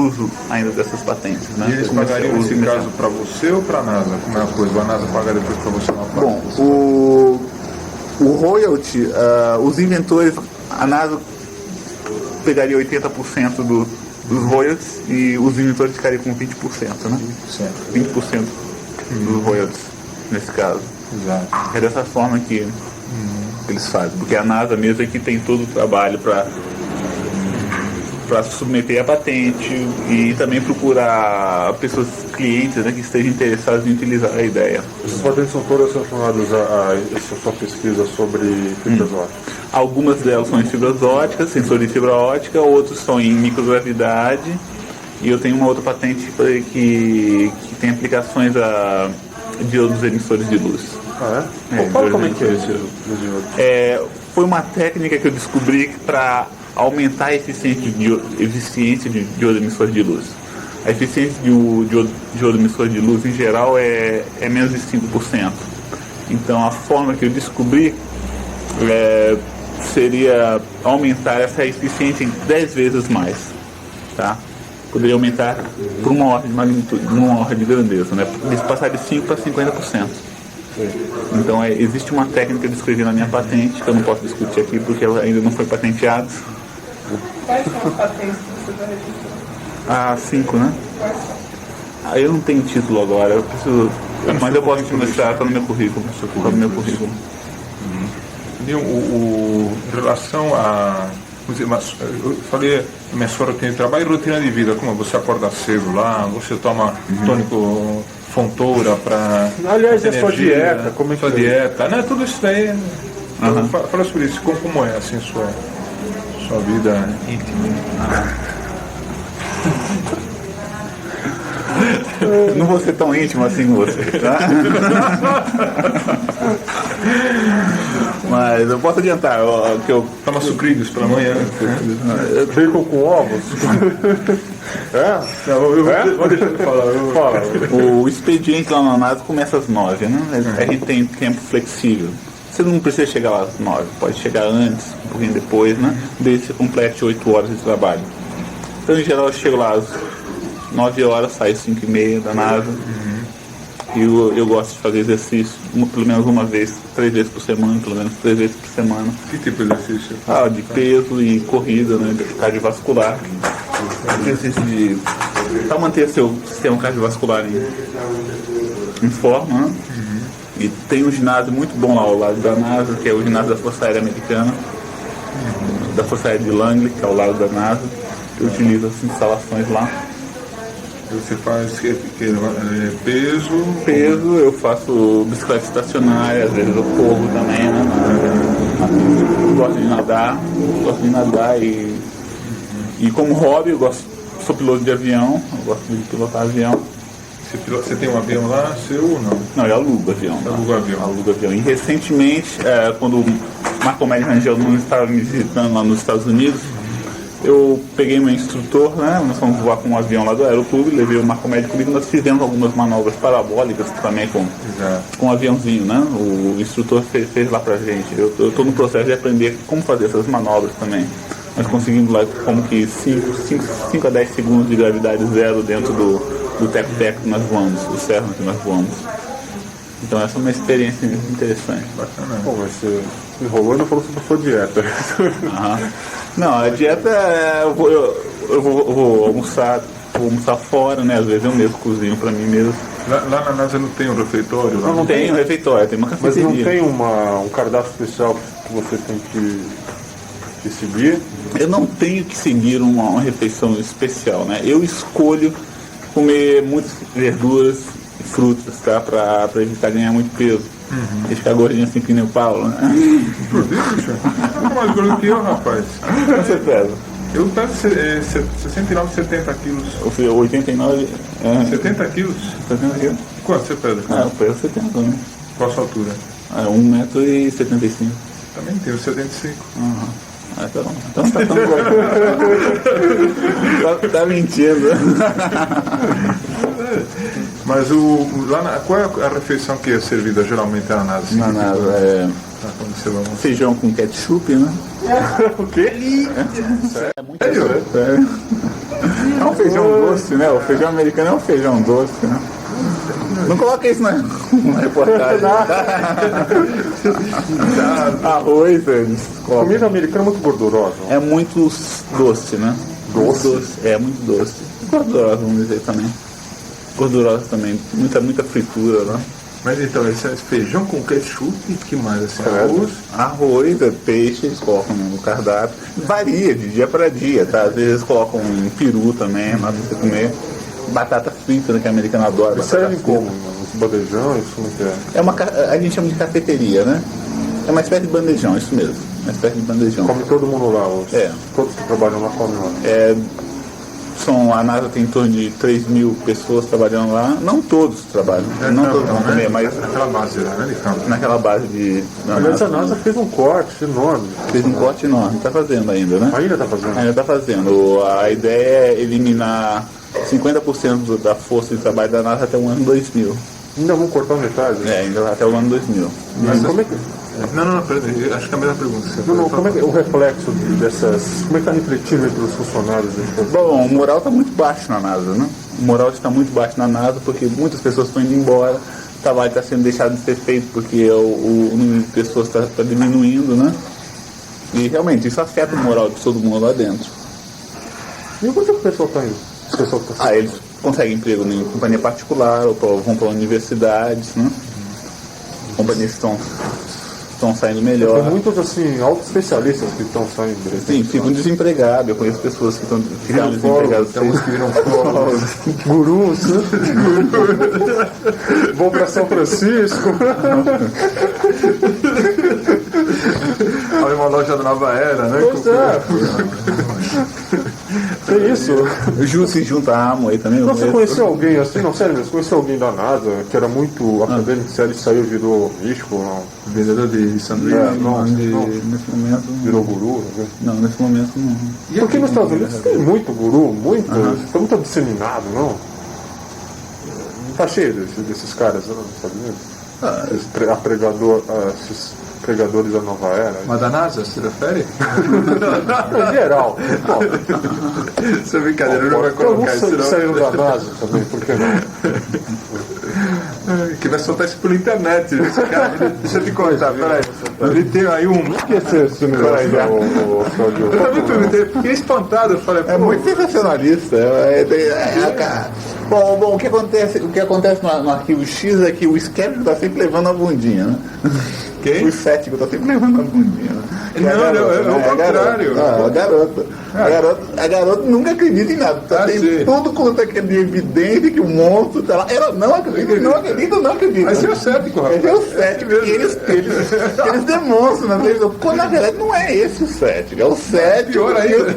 [SPEAKER 1] uso ainda dessas patentes, né?
[SPEAKER 3] E eles pagariam nesse caso para você ou para a NASA? Como é a coisa? A NASA paga depois para você uma parte?
[SPEAKER 1] Bom, o royalty, os inventores, a NASA pegaria 80% dos royalties e os inventores ficariam com 20%, né? 20% dos royalties, nesse caso.
[SPEAKER 3] Exato.
[SPEAKER 1] É dessa forma que eles fazem, porque a NASA mesmo é que tem todo o trabalho para submeter a patente e também procurar pessoas, clientes, né, que estejam interessados em utilizar a ideia.
[SPEAKER 2] Essas patentes são todas relacionadas a essa sua pesquisa sobre fibras óticas?
[SPEAKER 1] Algumas delas são em fibras óticas, sensores de fibra ótica, outros são em microgravidade, e eu tenho uma outra patente que tem aplicações a diodos emissores de luz.
[SPEAKER 2] Ah, é? Fala como é que é esse diodo?
[SPEAKER 1] Foi uma técnica que eu descobri para aumentar a eficiência de diodo emissor de luz. A eficiência de diodo emissor de luz, em geral, é menos de 5%. Então, a forma que eu descobri seria aumentar essa eficiência em 10 vezes mais. Tá? Poderia aumentar por uma ordem de magnitude, uma ordem de grandeza, né? Eles passar de 5% para 50%. Então, existe uma técnica que eu descrevi na minha patente, que eu não posso discutir aqui porque ela ainda não foi patenteada.
[SPEAKER 4] Quais são as patentes que você vai registrar?
[SPEAKER 1] 5, né?
[SPEAKER 4] Quais são?
[SPEAKER 1] Eu não tenho título agora, eu preciso. Mas eu posso te mostrar, está no meu currículo. Está no meu currículo.
[SPEAKER 3] E em relação a... Eu falei, minha sua rotina de trabalho e rotina de vida, como você acorda cedo lá, você toma tônico Fontoura para...
[SPEAKER 2] Aliás, é sua dieta, como é que
[SPEAKER 3] sua
[SPEAKER 2] é?
[SPEAKER 3] dieta, né? Tudo isso daí. Fala sobre isso, como é assim sua vida íntima.
[SPEAKER 1] Não vou ser tão íntimo assim com você, tá? Mas eu posso adiantar que eu
[SPEAKER 3] Toma sucrilhos pela manhã.
[SPEAKER 2] Bacon com ovos?
[SPEAKER 3] Vou deixar ele falar.
[SPEAKER 2] Fala.
[SPEAKER 1] o expediente lá na NASA começa às 9, né? A gente tem tempo flexível. Você não precisa chegar lá às 9, pode chegar antes, um pouquinho depois, né? Desde que você complete 8 horas de trabalho. Então, em geral, eu chego lá às 9 horas, saio às 5h30 da NASA. E eu gosto de fazer exercício pelo menos uma vez, 3 vezes por semana, pelo menos 3 vezes por semana.
[SPEAKER 3] Que tipo de exercício?
[SPEAKER 1] De peso e corrida, né? Cardiovascular. Exercício para manter seu sistema cardiovascular em forma, né? E tem um ginásio muito bom lá ao lado da NASA, que é o ginásio da Força Aérea Americana, da Força Aérea de Langley, que é ao lado da NASA. Eu utilizo as instalações lá.
[SPEAKER 3] Você faz peso?
[SPEAKER 1] Peso, eu faço bicicleta estacionária, às vezes eu corro também, né? Eu gosto de nadar e como hobby sou piloto de avião, eu gosto de pilotar avião.
[SPEAKER 3] Você tem um avião lá, seu ou não?
[SPEAKER 1] Não, eu alugo avião.
[SPEAKER 3] Alugo avião.
[SPEAKER 1] E recentemente, quando o Marco Aurélio Rangel não estava me visitando lá nos Estados Unidos, eu peguei meu instrutor, né? Nós fomos voar com um avião lá do Aeroclube, levei o Marco Aurélio comigo, nós fizemos algumas manobras parabólicas também com um aviãozinho, né? O instrutor fez lá pra gente. Eu estou no processo de aprender como fazer essas manobras também. Nós conseguimos lá como que 5 a 10 segundos de gravidade zero dentro do teco-teco que nós voamos, do serro que nós voamos. Então essa é uma experiência interessante.
[SPEAKER 3] Bacana.
[SPEAKER 2] Bom, mas você enrolou e não falou sobre a sua dieta.
[SPEAKER 1] Não, a dieta eu vou almoçar fora, né? Às vezes eu mesmo cozinho pra mim mesmo.
[SPEAKER 3] Lá na NASA não tem um refeitório?
[SPEAKER 1] Não tem um refeitório, tem uma
[SPEAKER 2] Mas
[SPEAKER 1] cafeteria.
[SPEAKER 2] não tem um cardápio especial que você tem que seguir?
[SPEAKER 1] Eu não tenho que seguir uma refeição especial, né? Eu escolho comer muitas verduras e frutas, tá? Pra evitar ganhar muito peso. E ficar gordinho assim que nem o Paulo, né?
[SPEAKER 3] Por Deus, é mais gordo que eu, rapaz.
[SPEAKER 1] Você pesa?
[SPEAKER 3] Eu peso 69, 70 quilos.
[SPEAKER 1] Eu fui 89.
[SPEAKER 3] 70 quilos?
[SPEAKER 1] 70 quilos.
[SPEAKER 3] Quanto você pesa?
[SPEAKER 1] Eu peso 70, né?
[SPEAKER 3] Qual a sua altura?
[SPEAKER 1] 1,75 m.
[SPEAKER 3] Também tenho 75.
[SPEAKER 1] Tá bom. Então tá tão bom. tá mentindo.
[SPEAKER 3] Mas qual é a refeição que é servida geralmente na NASA?
[SPEAKER 1] Na NASA
[SPEAKER 3] Quando você vai
[SPEAKER 1] feijão com ketchup, né?
[SPEAKER 3] O quê?
[SPEAKER 1] É muito sério? É um feijão doce, né? O feijão americano é um feijão doce, né? Não coloca isso na reportagem. Arroz, eles colocam.
[SPEAKER 2] Comida americana é muito gordurosa.
[SPEAKER 1] É muito doce, né?
[SPEAKER 2] Doce?
[SPEAKER 1] É muito doce. Gordurosa, vamos dizer também. Gordurosa também. Muita fritura lá.
[SPEAKER 3] Mas então, esse é feijão com ketchup e que mais? Assim,
[SPEAKER 1] Arroz, peixe, eles colocam no cardápio. Varia de dia para dia, tá? Às vezes colocam um peru também, lá pra você comer. Batata frita, né, que a americana adora.
[SPEAKER 2] E serve como? Uns bandejões? Como é que é?
[SPEAKER 1] A gente chama de cafeteria, né? É uma espécie de bandejão, isso mesmo. Uma espécie de bandejão.
[SPEAKER 2] Come todo mundo lá, todos que trabalham lá comem lá.
[SPEAKER 1] A NASA tem em torno de 3.000 pessoas trabalhando lá. Não todos trabalham. Não todos vão comer, mas
[SPEAKER 3] naquela base lá, né?
[SPEAKER 1] naquela base de...
[SPEAKER 2] Aliás, a NASA fez um corte enorme.
[SPEAKER 1] Fez um corte enorme. Está fazendo ainda, né?
[SPEAKER 2] Ainda está fazendo?
[SPEAKER 1] Ainda está fazendo. A ideia é eliminar 50% da força de trabalho da NASA até o ano 2000.
[SPEAKER 2] Ainda vão cortar metade?
[SPEAKER 1] Ainda até o ano 2000.
[SPEAKER 2] Mas como é que...
[SPEAKER 3] Não, peraí, acho que é a mesma pergunta.
[SPEAKER 2] Como é que o reflexo dessas... Como é que está refletindo entre os funcionários?
[SPEAKER 1] Bom, o moral está muito baixo na NASA, né? O moral está muito baixo na NASA porque muitas pessoas estão indo embora, o trabalho está sendo deixado de ser feito porque o número de pessoas está diminuindo, né? E realmente isso afeta o moral de todo mundo lá dentro.
[SPEAKER 2] E por que o pessoal está indo?
[SPEAKER 1] Eles conseguem emprego em companhia particular ou vão para universidades, né? Companhias que estão saindo melhor.
[SPEAKER 2] Tem muitos, assim, altos especialistas que estão saindo.
[SPEAKER 1] Sim, ficam desempregados. Eu conheço pessoas que ficaram desempregadas.
[SPEAKER 3] Tem uns que viram fogos.
[SPEAKER 2] Gurus, né? Vão para São Francisco.
[SPEAKER 3] Olha uma loja da Nova Era, né?
[SPEAKER 2] Pois é. É isso.
[SPEAKER 1] O Ju se junta a Amo aí também.
[SPEAKER 2] Você conheceu alguém assim, não, sério, você conheceu alguém da NASA que era muito acadêmico, sério, saiu e virou místico ou não?
[SPEAKER 3] Vendedor de sanduíche?
[SPEAKER 1] Nesse momento.
[SPEAKER 2] Virou guru?
[SPEAKER 1] Não, nesse momento não.
[SPEAKER 2] Porque nos Estados Unidos tem muito guru, está muito disseminado, não? Tá cheio desses caras nos Estados Unidos? Esses pregadores da Nova Era.
[SPEAKER 3] Mas da NASA, se refere?
[SPEAKER 2] Em geral.
[SPEAKER 3] Isso é brincadeira, eu não vai colocar isso não.
[SPEAKER 2] Saíram da NASA também, por que não?
[SPEAKER 3] Que vai soltar isso pela internet. Esse cara, deixa eu te contar, peraí. Ele tem aí um...
[SPEAKER 2] O que é esse negócio, Claudio?
[SPEAKER 3] Eu também perguntei, fiquei espantado. Eu falei,
[SPEAKER 1] É muito sensacionalista. Bom, o que acontece no arquivo X é que o esquético está sempre levando a bundinha, né?
[SPEAKER 3] Quem?
[SPEAKER 1] O cético está sempre levando a bundinha. Né?
[SPEAKER 3] Não, o contrário.
[SPEAKER 1] A garota nunca acredita em nada. Tem tudo quanto é de evidente que o monstro está lá. Ela não acredita.
[SPEAKER 3] Mas é o cético, rapaz.
[SPEAKER 1] Esse é o cético que eles demonstram na televisão. Quando na verdade não é esse o cético. É o cético.
[SPEAKER 3] Pior ainda.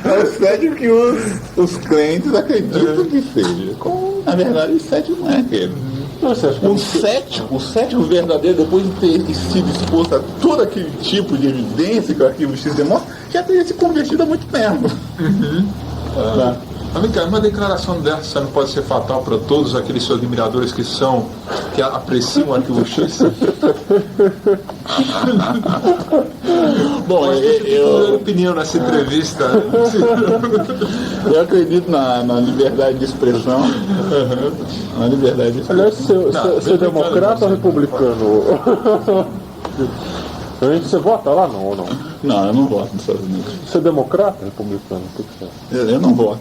[SPEAKER 1] É o cético que os crentes acreditam que seja. Na verdade, o cético não é aquele. O cético verdadeiro, depois de ter sido exposto a todo aquele tipo de evidência que o arquivo X demonstra, já teria se convertido há muito tempo.
[SPEAKER 3] Mas vem cá, uma declaração dessa não pode ser fatal para todos aqueles seus admiradores que apreciam o arquivo X?
[SPEAKER 1] Bom,
[SPEAKER 3] eu opinião nessa entrevista.
[SPEAKER 1] Eu acredito na liberdade de expressão. Na liberdade de expressão.
[SPEAKER 2] Aliás, você é democrata ou republicano? Você vota lá não ou não?
[SPEAKER 1] Não, eu não voto nos Estados Unidos.
[SPEAKER 2] Você é democrata ou republicano? O que você é?
[SPEAKER 1] Eu não voto.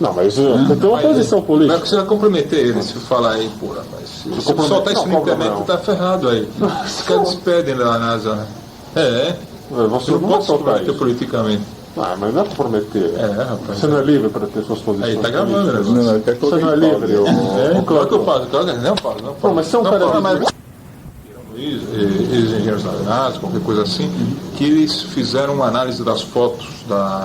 [SPEAKER 2] Não, mas tem uma posição política.
[SPEAKER 3] Mas você vai comprometer ele se falar aí, porra, mas se soltar isso na internet, tá ferrado aí. Os caras despedem da NASA.
[SPEAKER 2] Você
[SPEAKER 3] não pode se
[SPEAKER 2] soltar
[SPEAKER 3] comprometer
[SPEAKER 2] isso
[SPEAKER 3] politicamente.
[SPEAKER 2] Mas não é comprometer.
[SPEAKER 3] Rapaz.
[SPEAKER 2] Você não é livre para ter suas posições.
[SPEAKER 3] Aí tá gravando, né?
[SPEAKER 2] Você não é livre.
[SPEAKER 3] Claro que eu faço. Não,
[SPEAKER 2] mas você é um cara livre.
[SPEAKER 3] engenheiros da NASA, qualquer coisa assim, que eles fizeram uma análise das fotos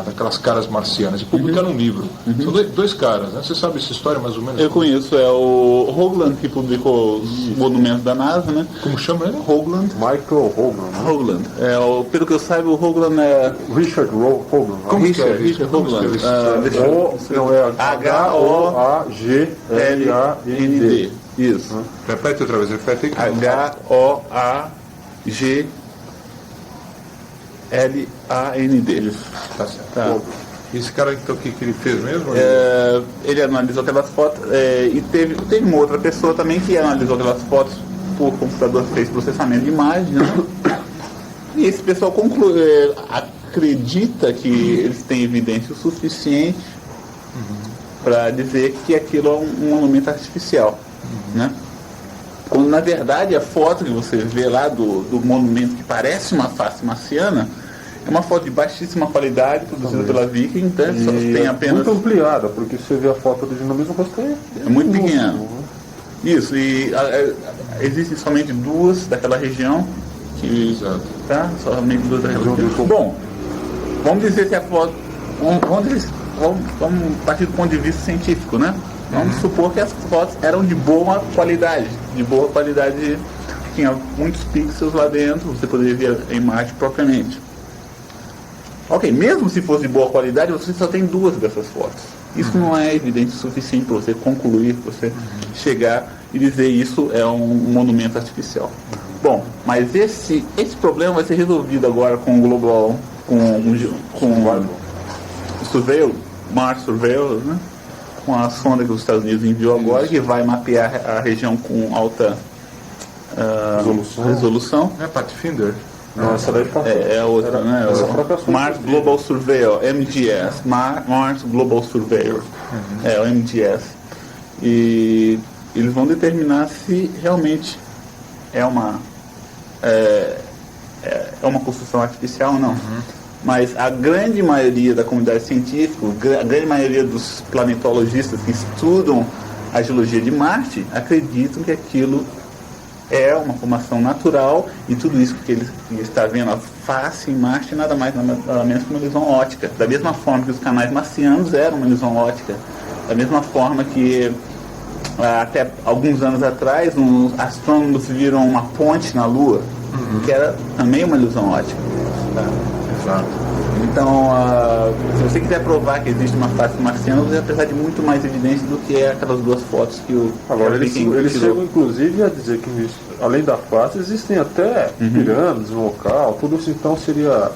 [SPEAKER 3] daquelas caras marcianas e publicaram um livro. São dois caras, né? Você sabe essa história mais ou menos?
[SPEAKER 1] Eu conheço, é o Hoagland que publicou os monumentos da NASA, né?
[SPEAKER 3] Como chama ele?
[SPEAKER 1] Hoagland.
[SPEAKER 2] Michael Hoagland, né?
[SPEAKER 1] Hoagland. Pelo que eu saiba, o Hoagland é...
[SPEAKER 2] Richard Hoagland.
[SPEAKER 3] Como
[SPEAKER 1] Richard
[SPEAKER 3] escreve? Como
[SPEAKER 1] Hoagland.
[SPEAKER 3] escreve isso?
[SPEAKER 2] Não é H-O-A-G-L-A-N-D.
[SPEAKER 1] Isso.
[SPEAKER 3] Repete outra vez, repete aí.
[SPEAKER 1] H-O-A-G-L-A-N-D.
[SPEAKER 3] Tá certo.
[SPEAKER 1] Tá.
[SPEAKER 3] Esse cara, então, o que ele fez mesmo?
[SPEAKER 1] Ele analisou aquelas fotos e teve uma outra pessoa também que analisou aquelas fotos por computador, fez processamento de imagem, né? E esse pessoal acredita que eles têm evidência o suficiente para dizer que aquilo é um monumento artificial, né? Quando na verdade a foto que você vê lá do monumento que parece uma face marciana é uma foto de baixíssima qualidade produzida pela Viking, né? Só tem apenas...
[SPEAKER 2] muito ampliada, porque você vê a foto original mesmo, rosto é
[SPEAKER 1] muito pequeno. Isso, e existem somente duas daquela região, tá? Somente duas daquela região. Bom, vamos dizer que a foto... Vamos partir do ponto de vista científico, né? Vamos supor que as fotos eram de boa qualidade. Tinha muitos pixels lá dentro, você poderia ver a imagem propriamente. Ok, mesmo se fosse de boa qualidade, você só tem duas dessas fotos. Isso não é evidente o suficiente para você concluir, para você chegar e dizer isso é um monumento artificial. Bom, mas esse problema vai ser resolvido agora com o Global, com o Surveyor, Mars Surveyor, né? Com a sonda que os Estados Unidos enviou agora, que vai mapear a região com alta resolução.
[SPEAKER 3] Não é Pathfinder?
[SPEAKER 2] Não, essa daí
[SPEAKER 1] é outra, né? Mars Global Surveyor, MGS. Mars Global Surveyor. É o MGS. E eles vão determinar se realmente é uma construção artificial ou não. Mas a grande maioria da comunidade científica, a grande maioria dos planetologistas que estudam a geologia de Marte, acreditam que aquilo é uma formação natural e tudo isso que ele está vendo, a face em Marte, nada mais nada menos que uma ilusão óptica. Da mesma forma que os canais marcianos eram uma ilusão óptica, da mesma forma que até alguns anos atrás os astrônomos viram uma ponte na Lua, que era também uma ilusão óptica. Tá? Exato. Então, se você quiser provar que existe uma face marciana, você vai precisar de muito mais evidência do que aquelas duas fotos que o...
[SPEAKER 2] Agora, eles chegam inclusive a dizer que além da face existem até pirâmides no local, tudo isso então seria...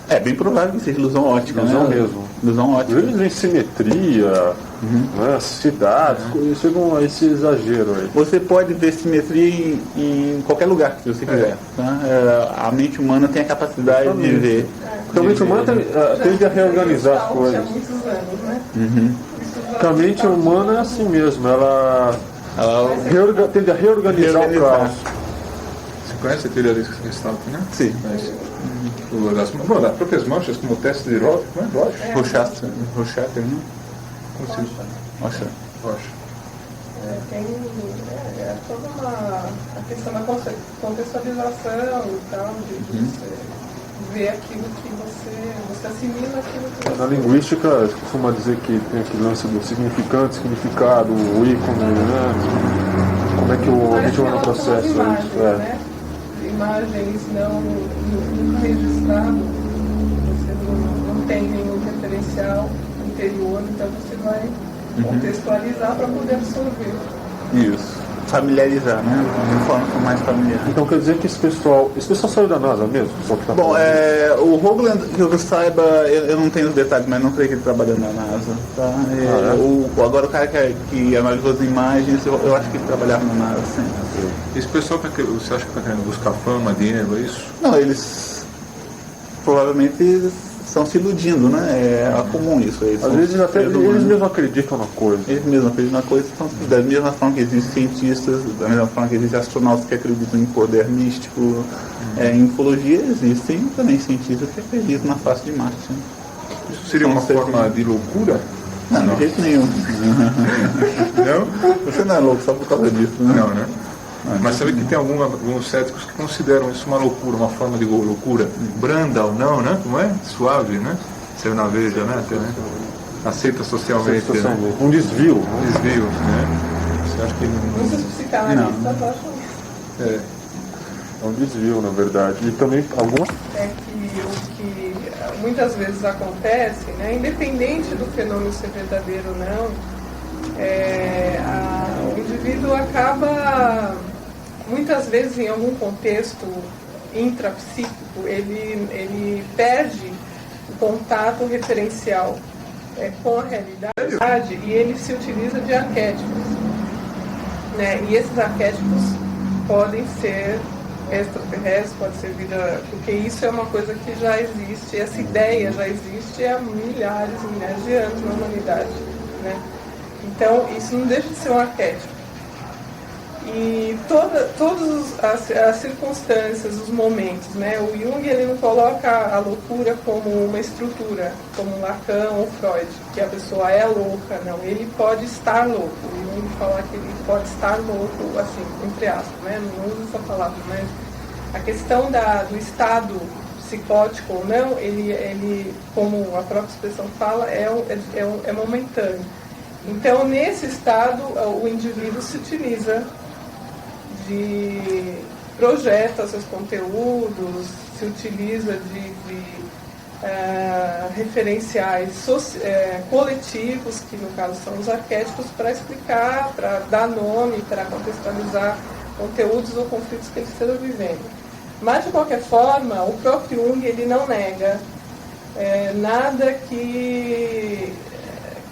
[SPEAKER 1] É bem provável que seja ilusão óptica,
[SPEAKER 2] ilusão
[SPEAKER 1] né?
[SPEAKER 2] mesmo.
[SPEAKER 1] Ilusão óptica.
[SPEAKER 2] Eles veem simetria, né, cidades, chegam a esse exagero aí.
[SPEAKER 1] Você pode ver simetria em qualquer lugar que você quiser. Tá? A mente humana tem a capacidade de ver.
[SPEAKER 2] Então, a mente humana tende a reorganizar as coisas. Porque a mente humana é assim mesmo, ela tende a reorganizar o caos.
[SPEAKER 3] Você conhece a teoria desse cristal aqui, né?
[SPEAKER 1] Sim.
[SPEAKER 3] Das próprias manchas, como o teste de Roche, não é Roche?
[SPEAKER 1] Rochater, né?
[SPEAKER 3] Como se diz? Roche.
[SPEAKER 4] Tem toda a questão da contextualização e tal, de você ver aquilo que você assimila aquilo que você...
[SPEAKER 2] Na linguística, costuma dizer que tem aquele lance do significante, significado, o ícone, né? Como é que a gente vai no processo?
[SPEAKER 4] Imagens, né? Imagens nunca registradas, você não tem nenhum referencial anterior, então você vai contextualizar para poder absorver.
[SPEAKER 1] Isso. Familiarizar, né? De forma mais familiar.
[SPEAKER 2] Então quer dizer que esse pessoal saiu da NASA mesmo?
[SPEAKER 1] Bom, o Hoagland, que eu saiba, eu não tenho os detalhes, mas não creio que ele trabalha na NASA. Tá? Agora o cara que analisou as imagens, eu acho que ele trabalhava na NASA, sim.
[SPEAKER 3] Esse pessoal, você acha que está querendo buscar fama, dinheiro, é isso?
[SPEAKER 1] Não, eles provavelmente estão se iludindo, né? É comum isso.
[SPEAKER 2] Às vezes até eles mesmos acreditam na coisa.
[SPEAKER 1] Eles mesmos acreditam na coisa, da mesma forma que existem cientistas, da mesma forma que existem astronautas que acreditam em poder místico, em ufologia, existem também cientistas que acreditam na face de Marte. Né?
[SPEAKER 3] Isso seria uma forma de loucura?
[SPEAKER 1] Não, de jeito nenhum.
[SPEAKER 3] Não?
[SPEAKER 1] Você não é louco só por causa disso, né?
[SPEAKER 3] Não, né? Mas sabe que tem alguns céticos que consideram isso uma loucura, uma forma de loucura, branda ou não, né? Como é? Suave, né? Saiu na Veja, né? Até, né? Aceita socialmente. Né?
[SPEAKER 2] Um desvio.
[SPEAKER 3] Um desvio, né? Você acha que não...
[SPEAKER 4] Muitos psicanalistas acham isso.
[SPEAKER 2] É um desvio, na verdade. E também algumas...
[SPEAKER 4] É que o que muitas vezes acontece, né, independente do fenômeno ser verdadeiro ou não, o indivíduo acaba, muitas vezes em algum contexto intrapsíquico, ele perde o contato referencial com a realidade e ele se utiliza de arquétipos. Né? E esses arquétipos podem ser extraterrestres, pode ser vida, porque isso é uma coisa que já existe, essa ideia já existe há milhares e milhares de anos na humanidade, né? Então isso não deixa de ser um arquétipo. E todas as circunstâncias, os momentos, né? O Jung ele não coloca a loucura como uma estrutura, como Lacan ou Freud, que a pessoa é louca, não. Ele pode estar louco. O Jung fala que ele pode estar louco, assim, entre aspas, né? Não uso essa palavra, mas a questão do estado psicótico ou não, ele, como a própria expressão fala, é momentâneo. Então, nesse estado, o indivíduo se utiliza projeta seus conteúdos, se utiliza de referenciais coletivos, que no caso são os arquétipos, para explicar, para dar nome, para contextualizar conteúdos ou conflitos que ele esteja vivendo. Mas, de qualquer forma, o próprio Jung ele não nega nada que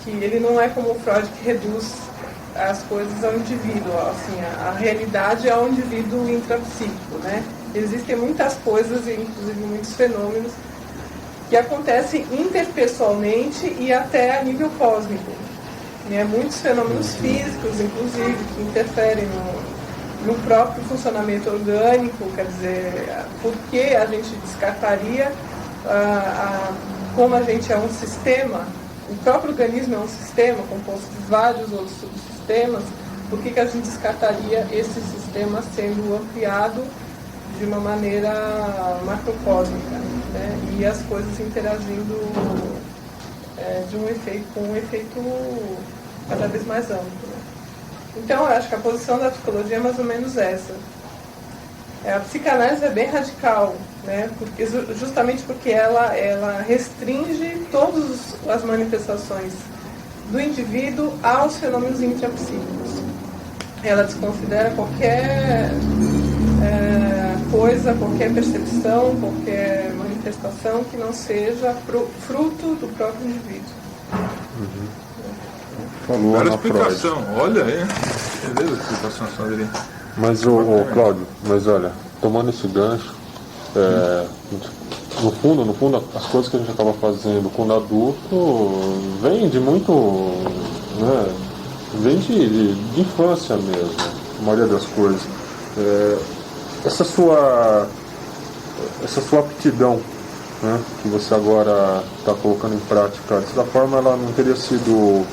[SPEAKER 4] ele não é como o Freud, que reduz as coisas ao indivíduo, assim, a realidade ao indivíduo intrapsíquico, né? Existem muitas coisas, inclusive muitos fenômenos, que acontecem interpessoalmente e até a nível cósmico. Né? Muitos fenômenos físicos, inclusive, que interferem no próprio funcionamento orgânico, quer dizer, por que a gente descartaria, como a gente é um sistema, o próprio organismo é um sistema composto de vários outros subsistemas, por que a gente descartaria esse sistema sendo ampliado de uma maneira macrocósmica, né? E as coisas interagindo com um efeito cada vez mais amplo. Né? Então, eu acho que a posição da psicologia é mais ou menos essa. A psicanálise é bem radical, né? Justamente porque ela restringe todas as manifestações do indivíduo aos fenômenos intrapsíquicos. Ela desconsidera qualquer coisa, qualquer percepção, qualquer manifestação que não seja fruto do próprio indivíduo.
[SPEAKER 2] Falou
[SPEAKER 3] Bela
[SPEAKER 2] na
[SPEAKER 3] explicação,
[SPEAKER 2] Freud.
[SPEAKER 3] olha aí. Beleza a explicação só dele.
[SPEAKER 2] Mas, Cláudio, olha, tomando esse gancho, no fundo, as coisas que a gente acaba fazendo quando adulto vem de muito, né, vem de infância mesmo, a maioria das coisas. Essa sua aptidão, né, que você agora está colocando em prática, de certa forma ela não teria sido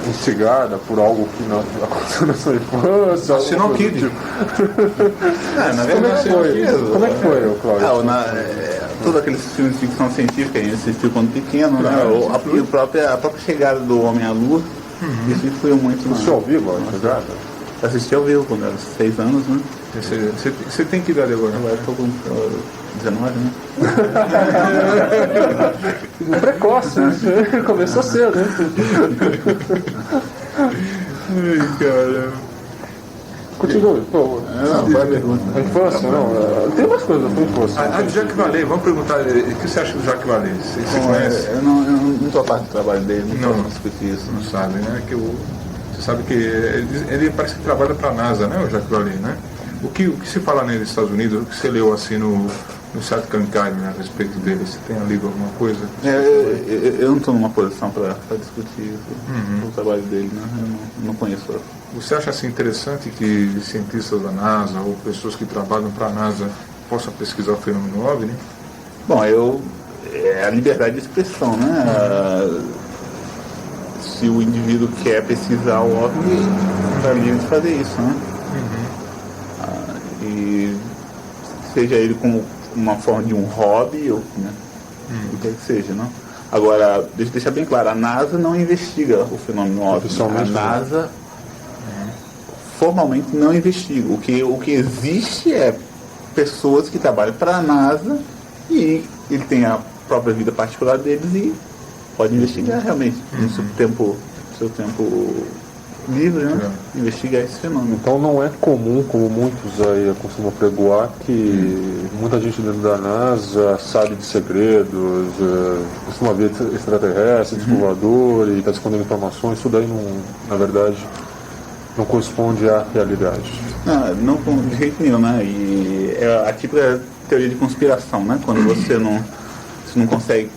[SPEAKER 2] instigada por algo que não aconteceu na sua infância?
[SPEAKER 3] Assinou o Kid.
[SPEAKER 1] Na verdade,
[SPEAKER 2] Como é que foi, Cláudio?
[SPEAKER 1] Todos aqueles filmes de ficção científica que a gente assistiu quando pequeno, né? A própria chegada do Homem à Lua, isso influiu muito.
[SPEAKER 2] Você ao vivo a chegada?
[SPEAKER 1] Assisti ao vivo quando eu era 6 anos, né?
[SPEAKER 3] Você tem que idade agora?
[SPEAKER 1] Agora estou com 19, né?
[SPEAKER 2] Precoce, né? Começou cedo, né?
[SPEAKER 3] Ai, caramba.
[SPEAKER 2] Continue, por favor.
[SPEAKER 1] Não, vai a pergunta.
[SPEAKER 2] A infância, não. Tem mais coisas da infância.
[SPEAKER 3] A do Jacques Vallée, vamos perguntar, o que você acha do Jacques Vallée? Você conhece?
[SPEAKER 1] Eu não estou a parte do trabalho dele,
[SPEAKER 3] Não.
[SPEAKER 1] não discutir isso.
[SPEAKER 3] Não sabe, né? Você sabe que ele parece que trabalha para a NASA, né, o Jacques Vallée, né? O que se fala nele nos Estados Unidos, o que você leu assim no site Kankai, né, a respeito dele? Você tem lido alguma coisa?
[SPEAKER 1] Eu não estou numa posição para discutir o trabalho dele, né? Eu não conheço.
[SPEAKER 3] Você acha assim interessante que cientistas da NASA ou pessoas que trabalham para a NASA possam pesquisar o fenômeno OVNI?
[SPEAKER 1] Bom, é a liberdade de expressão, né? Se o indivíduo quer pesquisar o OVNI, está livre de fazer isso, né? E seja ele como uma forma de um hobby, ou né, o que seja, não? Agora, deixa eu deixar bem claro, a NASA não investiga o fenômeno OVNI. A NASA formalmente não investiga. O que existe é pessoas que trabalham para a NASA e ele tem a própria vida particular deles e pode investigar realmente no seu tempo livre, né? Investigar esse fenômeno.
[SPEAKER 2] Então não é comum, como muitos aí costumam pregoar, que muita gente dentro da NASA sabe de segredos, costuma ver extraterrestre, voador e está escondendo informações. Isso daí, não, na verdade, não corresponde à realidade.
[SPEAKER 1] Não de jeito nenhum, né? E é a típica teoria de conspiração, né? Quando você não consegue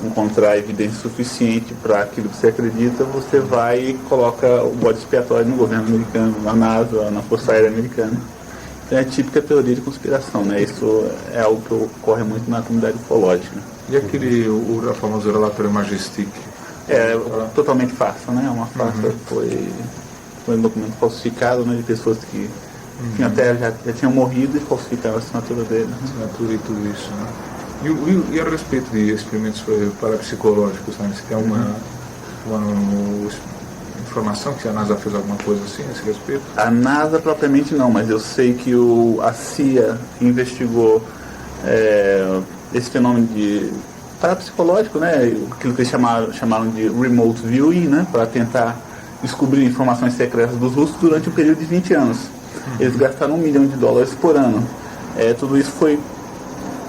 [SPEAKER 1] encontrar evidência suficiente para aquilo que você acredita, você vai e coloca o bode expiatório no governo americano, na NASA, na Força Aérea Americana. Então é a típica teoria de conspiração, né? Isso é algo que ocorre muito na comunidade ufológica.
[SPEAKER 3] E o famoso relatório Majestic?
[SPEAKER 1] É totalmente farsa, né? É uma farsa, foi um documento falsificado, né? De pessoas que já tinham morrido e falsificaram a assinatura dele.
[SPEAKER 3] Assinatura e tudo isso, né? E a respeito de experimentos parapsicológicos, né? Você tem uma informação que a NASA fez alguma coisa assim a esse respeito?
[SPEAKER 1] A NASA propriamente não, mas eu sei que a CIA investigou esse fenômeno de parapsicológico, né? Aquilo que eles chamaram de remote viewing, né? Para tentar descobrir informações secretas dos russos durante um período de 20 anos. Eles gastaram $1 milhão por ano. Tudo isso foi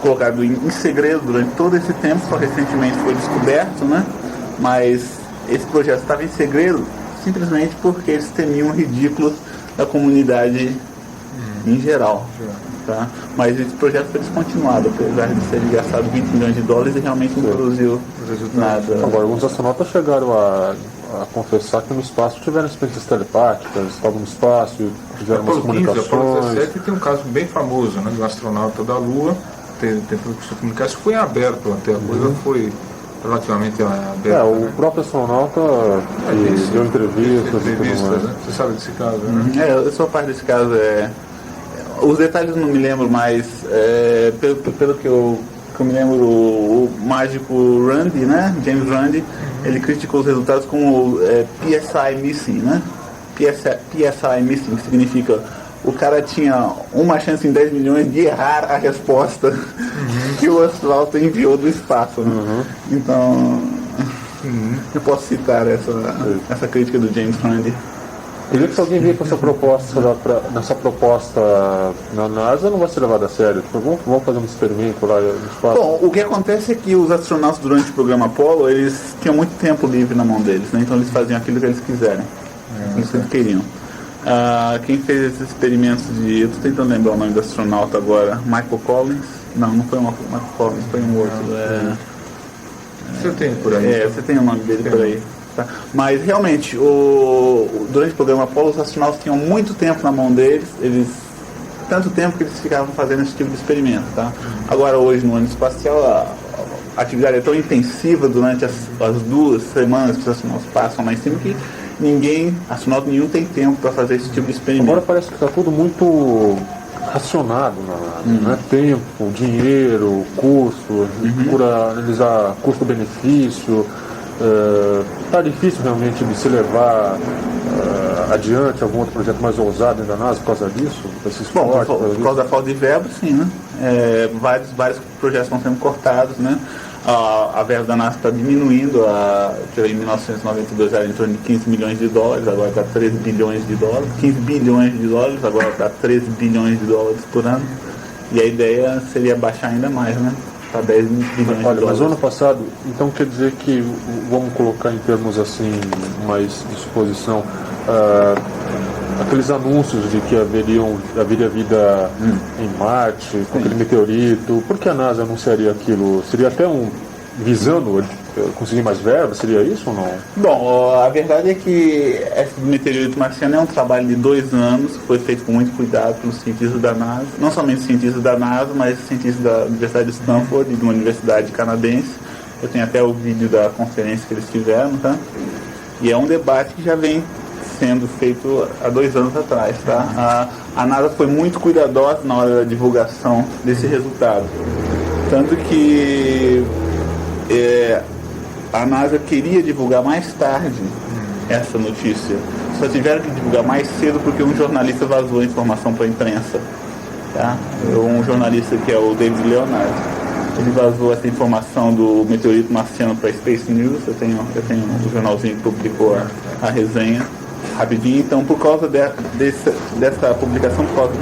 [SPEAKER 1] colocado em segredo durante todo esse tempo, só recentemente foi descoberto, né? Mas esse projeto estava em segredo simplesmente porque eles temiam ridículos da comunidade em geral. Tá? Mas esse projeto foi descontinuado, apesar de ser gastado $20 milhões e realmente não produziu nada.
[SPEAKER 2] Agora, alguns astronautas chegaram a confessar que no espaço tiveram experiências telepáticas, estavam no espaço, fizeram umas comunicações.
[SPEAKER 3] Apolo 17 tem um caso bem famoso, né, de um astronauta da Lua tentando se comunicar. Isso foi aberto até, a coisa foi relativamente aberta.
[SPEAKER 2] O próprio astronauta deu entrevistas e tudo mais.
[SPEAKER 3] Né? Você sabe desse caso, né?
[SPEAKER 1] Eu sou parte desse caso. Os detalhes não me lembro, mas pelo que eu me lembro, o mágico Randi, né? James Randi, ele criticou os resultados como PSI Missing, né? PSI Missing significa o cara tinha uma chance em 10 milhões de errar a resposta que o astronauta enviou do espaço. Né? Então, eu posso citar essa crítica do James Randi.
[SPEAKER 2] Eu que se alguém vier com essa proposta na NASA, não vai ser levado a sério. Tipo, vamos fazer um experimento lá no espaço.
[SPEAKER 1] Bom, o que acontece é que os astronautas durante o programa Apollo, eles tinham muito tempo livre na mão deles, né? Então eles faziam aquilo que eles quiserem, aquilo que eles queriam. Quem fez esses experimentos eu estou tentando lembrar o nome do astronauta agora, Michael Collins? Não foi o Michael Collins, foi um outro.
[SPEAKER 3] Você tem por aí?
[SPEAKER 1] Você tem o nome dele por aí. Tá? Mas realmente, durante o programa Apollo, os astronautas tinham muito tempo na mão deles, tanto tempo que eles ficavam fazendo esse tipo de experimento. Tá? Agora, hoje, no ano espacial, a atividade é tão intensiva durante as 2 semanas que os astronautas passam lá em cima que astronauta nenhum tem tempo para fazer esse tipo de experimento.
[SPEAKER 2] Agora parece que está tudo muito racionado na NASA, né? Tempo, dinheiro, custo, a gente procura analisar custo-benefício. Está difícil realmente de se levar adiante algum outro projeto mais ousado dentro da NASA por causa disso?
[SPEAKER 1] Bom, por causa da falta de verba, sim, né? Vários projetos estão sendo cortados, né? A verba da NASA está diminuindo, em 1992 era em torno de 15 milhões de dólares, agora está 13 bilhões de dólares, 15 bilhões de dólares, agora está 13 bilhões de dólares por ano, e a ideia seria baixar ainda mais, né? Para 10 bilhões de dólares.
[SPEAKER 2] Mas o ano passado, então quer dizer que, vamos colocar em termos assim, mais de suposição, aqueles anúncios de que haveria vida em Marte, com aquele meteorito, por que a NASA anunciaria aquilo? Seria até visando conseguir mais verba? Seria isso ou não?
[SPEAKER 1] Bom, a verdade é que esse meteorito marciano é um trabalho de 2 anos, foi feito com muito cuidado pelos cientistas da NASA, não somente cientistas da NASA, mas cientistas da Universidade de Stanford e de uma universidade canadense. Eu tenho até o vídeo da conferência que eles tiveram, tá? E é um debate que já vem sendo feito há 2 anos atrás. Tá? A NASA foi muito cuidadosa na hora da divulgação desse resultado. Tanto que a NASA queria divulgar mais tarde essa notícia. Só tiveram que divulgar mais cedo porque um jornalista vazou a informação para a imprensa. Tá? Um jornalista que é o David Leonard. Ele vazou essa informação do meteorito marciano para Space News. Eu tenho um jornalzinho que publicou a resenha rapidinho. Então, por causa dessa publicação, por causa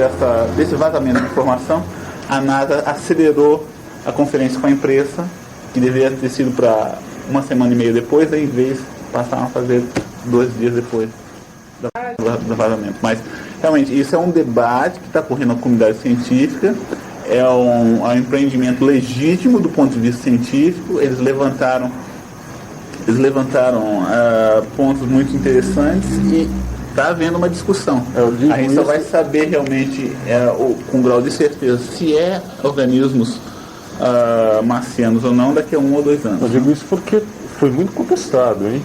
[SPEAKER 1] desse vazamento de informação, a NASA acelerou a conferência com a imprensa, que deveria ter sido para 1 semana e meia depois, em vez passaram a fazer 2 dias depois do vazamento. Mas, realmente, isso é um debate que está correndo na comunidade científica, é um empreendimento legítimo do ponto de vista científico. Eles levantaram pontos muito interessantes e está havendo uma discussão. A gente só vai saber realmente, com grau de certeza, se é organismos marcianos ou não daqui a 1 ou 2 anos.
[SPEAKER 2] Eu digo isso porque foi muito contestado, hein?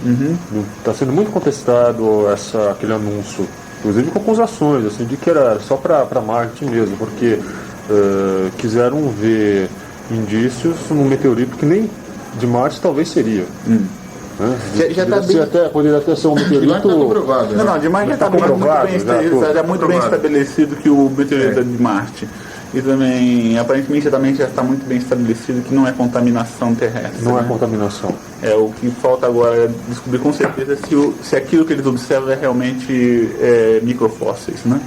[SPEAKER 2] Está sendo muito contestado aquele anúncio, inclusive com acusações, assim, de que era só para marketing mesmo, porque quiseram ver indícios num meteorito que nem de Marte talvez seria.
[SPEAKER 1] Já tá bem...
[SPEAKER 2] Poderia até ser um meteorito...
[SPEAKER 3] comprovado,
[SPEAKER 1] Não, de Marte já está muito bem estabelecido que o meteorito é de Marte. E também, aparentemente, já está muito bem estabelecido que não é contaminação terrestre.
[SPEAKER 2] Não é contaminação.
[SPEAKER 1] O que falta agora é descobrir com certeza se aquilo que eles observam é realmente microfósseis, né?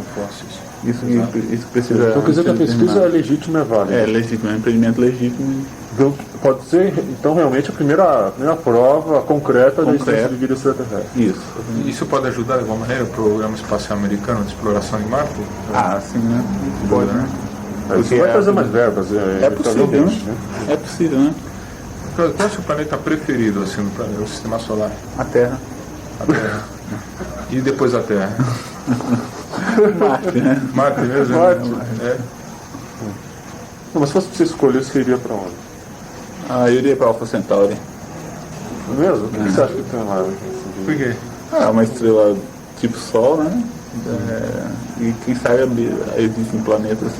[SPEAKER 1] Isso precisa...
[SPEAKER 2] Então, quer dizer que a pesquisa é legítima e válida.
[SPEAKER 1] É legítimo, é um empreendimento legítimo.
[SPEAKER 2] Então, pode ser, então, realmente a primeira prova concreta da existência de vida extraterrestre.
[SPEAKER 3] Isso pode ajudar de alguma maneira o Programa Espacial Americano de Exploração de Marte?
[SPEAKER 1] Sim, né? Pode, né?
[SPEAKER 2] Isso vai trazer mais verbas.
[SPEAKER 1] É possível, né? É possível, né?
[SPEAKER 3] Qual é o seu planeta preferido, assim, no Sistema Solar?
[SPEAKER 1] A Terra.
[SPEAKER 3] A Terra. E depois a Terra?
[SPEAKER 1] Marte, né?
[SPEAKER 3] Marte mesmo?
[SPEAKER 2] Marte. Mas se fosse pra você escolher, você iria para onde?
[SPEAKER 1] Eu iria para Alpha Centauri.
[SPEAKER 2] Mesmo? O que você acha que tem lá?
[SPEAKER 3] Por quê?
[SPEAKER 1] Uma estrela tipo Sol, né? E quem sabe existem planetas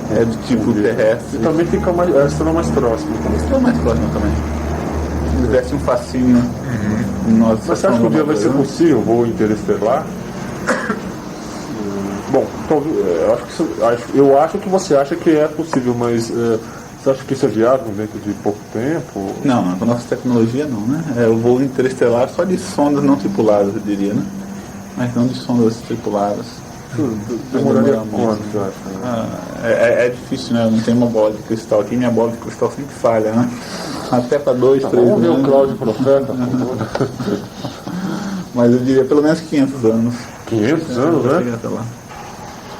[SPEAKER 1] do tipo terrestre.
[SPEAKER 2] E também fica a estrela mais próxima.
[SPEAKER 1] A estrela mais próxima também. Se tivesse um fascínio nós.
[SPEAKER 2] Mas você acha que um dia vai ser possível o voo interestelar? Bom, eu acho que você acha que é possível, mas você acha que isso é viável dentro de pouco tempo?
[SPEAKER 1] Não, com a nossa tecnologia não, né? O voo interestelar só de sondas não tripuladas, eu diria, né? Mas não de sondas tripuladas.
[SPEAKER 2] Demoraria quanto, você acha?
[SPEAKER 1] É difícil, né? Eu não tenho uma bola de cristal aqui, minha bola de cristal sempre falha, né? Até para 2, 3 anos.
[SPEAKER 2] Vamos ver o Cláudio Profeta.
[SPEAKER 1] Mas eu diria pelo menos 500 anos.
[SPEAKER 2] 500 anos, né?
[SPEAKER 1] Até lá.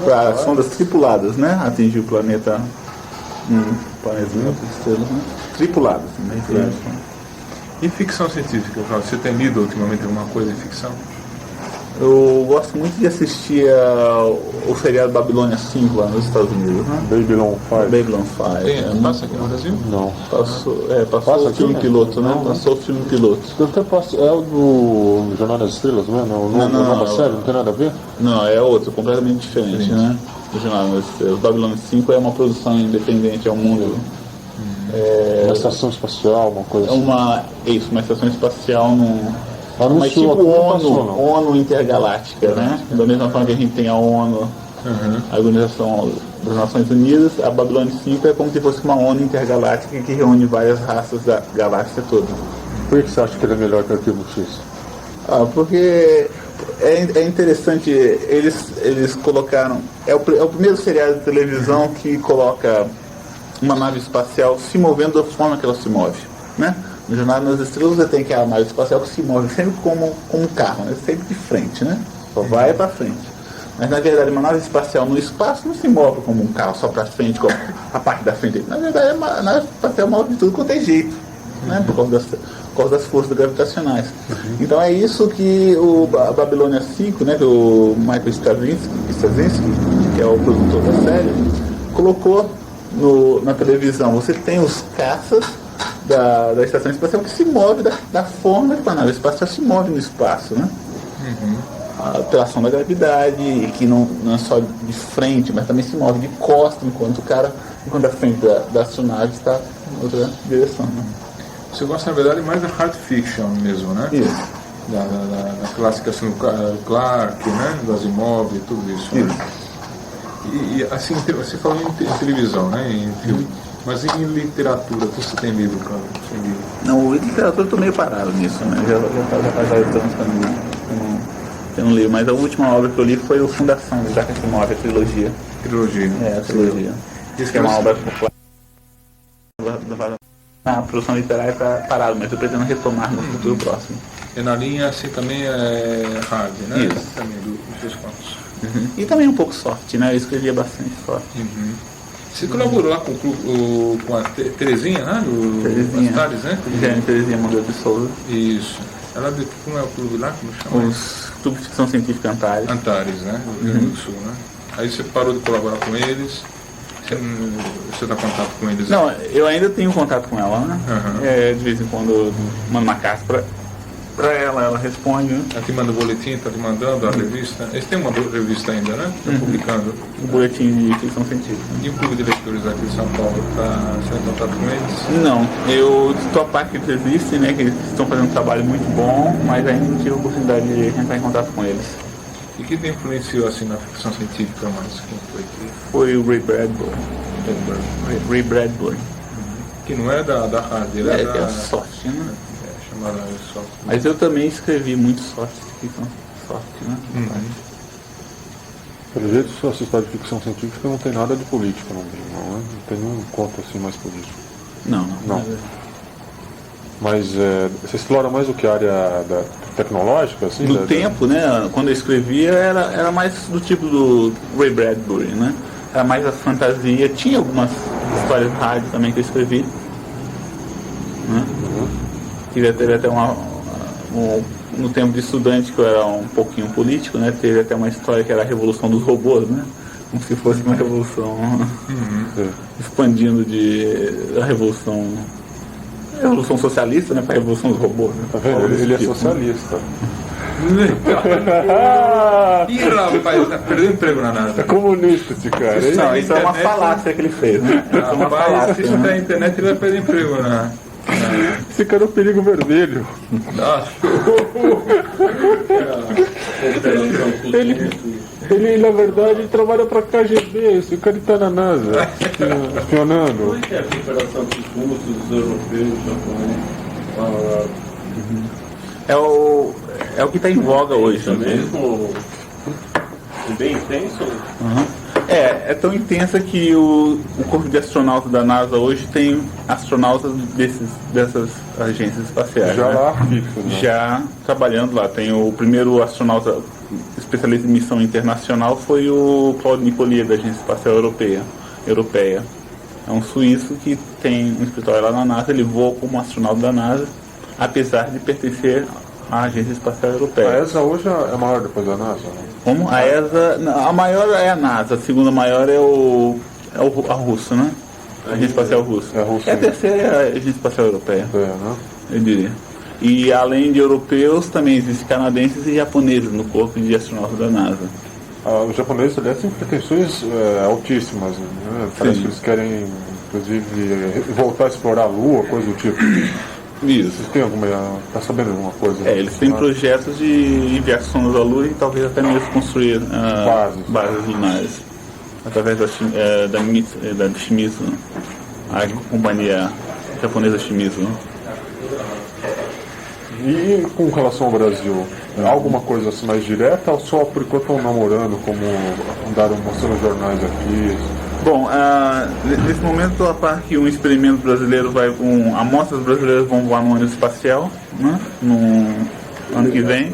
[SPEAKER 1] Para sondas tripuladas, né? Atingir o planeta. Planeta de outras estrelas, né? Tripuladas, né?
[SPEAKER 3] E ficção científica, Cláudio? Você tem lido ultimamente alguma coisa de ficção?
[SPEAKER 1] Eu gosto muito de assistir o seriado Babilônia 5 lá nos Estados Unidos, né?
[SPEAKER 2] Babylon 5.
[SPEAKER 1] Babylon 5.
[SPEAKER 3] Passa aqui no Brasil?
[SPEAKER 2] Não.
[SPEAKER 1] Passou o filme piloto, né? Passou o filme piloto.
[SPEAKER 2] É o do Jornal das Estrelas, não é? Não, nova série, não tem nada a ver?
[SPEAKER 1] Não, é outro, completamente diferente, né? O Jornal das Estrelas. Babilônia 5 é uma produção independente, é um mundo...
[SPEAKER 2] Uma estação espacial, uma coisa assim.
[SPEAKER 1] Uma estação espacial mas tipo ONU intergaláctica, né? Da mesma forma que a gente tem a ONU, a Organização das Nações Unidas, a Babilônia 5 é como se fosse uma ONU intergaláctica que reúne várias raças da galáxia toda.
[SPEAKER 2] Por que você acha que ele é melhor que o Arquivo X?
[SPEAKER 1] Porque é interessante, eles colocaram... É o primeiro seriado de televisão que coloca uma nave espacial se movendo da forma que ela se move, né? No Jornal das Estrelas você tem que a nave espacial que se move sempre como um carro, né? Sempre de frente, né? Só vai para frente. Mas na verdade uma nave espacial no espaço não se move como um carro só para frente, como a parte da frente. Na verdade a nave espacial move de tudo quanto é jeito, né? Por causa das forças gravitacionais. Então é isso que a Babilônia 5, né? Que o Michael Straczynski, que é o produtor da série, colocou na televisão. Você tem os caças da estação espacial que se move da forma que a nave espacial se move no espaço, né? a alteração da gravidade, e que não é só de frente, mas também se move de costa, enquanto a frente da astronave está em outra direção. Né?
[SPEAKER 3] Você gosta, na verdade, mais da hard fiction mesmo, né?
[SPEAKER 1] Isso.
[SPEAKER 3] Da clássica assim, Clarke, né? Do Asimov e tudo isso. Né? E assim, você falou em televisão, né? Em filme. Mas em literatura, você tem livro, cara?
[SPEAKER 1] Não, em literatura eu estou meio parado nisso, né? Já faz vários anos que eu não li, mas a última obra que eu li foi o Fundação, de Isaac Asimov, a trilogia.
[SPEAKER 3] Trilogia.
[SPEAKER 1] É, a trilogia. Isso que é uma obra popular. Na produção literária está parado, mas eu pretendo retomar no futuro próximo.
[SPEAKER 3] E na linha, assim, também é hard, né?
[SPEAKER 1] Isso.
[SPEAKER 3] Também, dos seus contos.
[SPEAKER 1] E também um pouco soft, né? Eu escrevia bastante soft.
[SPEAKER 3] Você colaborou lá com a Terezinha, né?
[SPEAKER 1] Terezinha.
[SPEAKER 3] Astares, né?
[SPEAKER 1] Terezinha Monteiro de Souza.
[SPEAKER 3] Isso. Ela, como é o clube lá? Como chama?
[SPEAKER 1] Os Clube de Ficção Científica Antares.
[SPEAKER 3] Antares, né? Do Rio Grande do Sul, né? Aí você parou de colaborar com eles. Você está em contato com eles?
[SPEAKER 1] Não, eu ainda tenho contato com ela, né? De vez em quando eu mando uma carta pra ela responde, né?
[SPEAKER 3] Ela te manda o boletim, está te mandando a revista. Eles têm uma revista ainda, né? Está publicando.
[SPEAKER 1] O boletim de ficção científica.
[SPEAKER 3] E o clube de leitores aqui de São Paulo, está em contato com eles?
[SPEAKER 1] Não, eu estou a parte que eles existem, né? Que eles estão fazendo um trabalho muito bom, mas ainda não tive a oportunidade de entrar em contato com eles.
[SPEAKER 3] E quem te influenciou assim na ficção científica mais? Quem foi que...
[SPEAKER 1] Foi o Ray Bradbury. Ray Bradbury.
[SPEAKER 3] Que não é da hard, ele é da...
[SPEAKER 1] É soft, né?
[SPEAKER 3] Chamada soft.
[SPEAKER 1] Mas eu também escrevi muito soft, ficção soft, né?
[SPEAKER 2] Pelo jeito, sua história de ficção científica não tem nada de política no meio, não, né? Não tem nenhum conto assim mais político.
[SPEAKER 1] Não.
[SPEAKER 2] Mas você explora mais o que a área tecnológica, assim?
[SPEAKER 1] Do tempo, né? Quando eu escrevia era mais do tipo do Ray Bradbury, né? Era mais a fantasia. Tinha algumas histórias rádio também que eu escrevi. Né? Teve até no tempo de estudante, que eu era um pouquinho político, né? Teve até uma história que era a Revolução dos Robôs, né? Como se fosse uma revolução expandindo da Revolução Socialista, né? Para a Revolução dos Robôs. Né?
[SPEAKER 2] Tá vendo? Ele é socialista.
[SPEAKER 3] Ih, rapaz, tá perdendo emprego na NASA.
[SPEAKER 2] É comunista esse cara, hein?
[SPEAKER 1] Não, isso é uma falácia que ele fez, né? Isso é uma
[SPEAKER 3] Rapaz, se
[SPEAKER 1] falácia,
[SPEAKER 3] isso tá
[SPEAKER 1] né?
[SPEAKER 3] na internet, ele vai perder emprego na...
[SPEAKER 2] Esse cara é o perigo vermelho.
[SPEAKER 3] Nossa.
[SPEAKER 2] Ele na verdade, trabalha pra KGB. Esse cara tá na NASA, espionando.
[SPEAKER 5] Como é que é a cooperação dos russos, dos europeus, japoneses?
[SPEAKER 1] É o que está em voga hoje, né?
[SPEAKER 5] Mesmo bem intenso?
[SPEAKER 1] É tão intensa que o corpo de astronautas da NASA hoje tem astronautas dessas agências espaciais.
[SPEAKER 2] Já
[SPEAKER 1] né?
[SPEAKER 2] lá fixo, né?
[SPEAKER 1] Já trabalhando lá. Tem o primeiro astronauta especialista em missão internacional, foi o Claude Nicollier, da Agência Espacial Europeia. É um suíço que tem um escritório lá na NASA. Ele voa como astronauta da NASA, apesar de pertencer à Agência Espacial Europeia.
[SPEAKER 2] A ESA hoje é maior depois da NASA, né?
[SPEAKER 1] Como? A ESA, a maior é a NASA, a segunda maior é a russa, né? A Agência Espacial Russa.
[SPEAKER 2] É a Rússia.
[SPEAKER 1] E a terceira é a Agência Espacial Europeia,
[SPEAKER 2] Né?
[SPEAKER 1] eu diria. E além de europeus, também existem canadenses e japoneses no corpo de astronautas da NASA.
[SPEAKER 2] Os japoneses, aliás, têm pretensões altíssimas, né? Parece que eles querem, inclusive, voltar a explorar a Lua, coisa do tipo.
[SPEAKER 1] Isso.
[SPEAKER 2] Vocês têm alguma... Tá sabendo alguma coisa?
[SPEAKER 1] Eles têm projetos de enviar sondas à Lua e talvez até mesmo construir bases lunares. Através da Shimizu, a companhia japonesa Shimizu.
[SPEAKER 2] E com relação ao Brasil, há alguma coisa assim mais direta ou só por enquanto estão namorando, como andaram mostrando jornais aqui?
[SPEAKER 1] Bom, nesse momento a par que um experimento brasileiro amostras brasileiras vão voar no ano espacial, né, no ano que vem.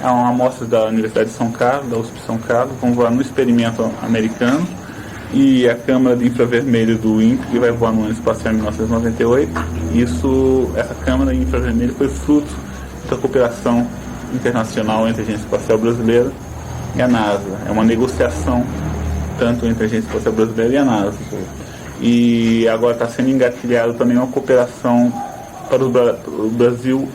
[SPEAKER 1] É uma amostra da Universidade de São Carlos, da USP São Carlos, vão voar no experimento americano. E a câmara de infravermelho do INPE, que vai voar no ano espacial em 1998. Essa câmara de infravermelho foi fruto da cooperação internacional entre a Agência Espacial Brasileira e a NASA. É uma negociação tanto entre a Agência Espacial Brasileira e a NASA. E agora está sendo engatilhado também uma cooperação para o Brasil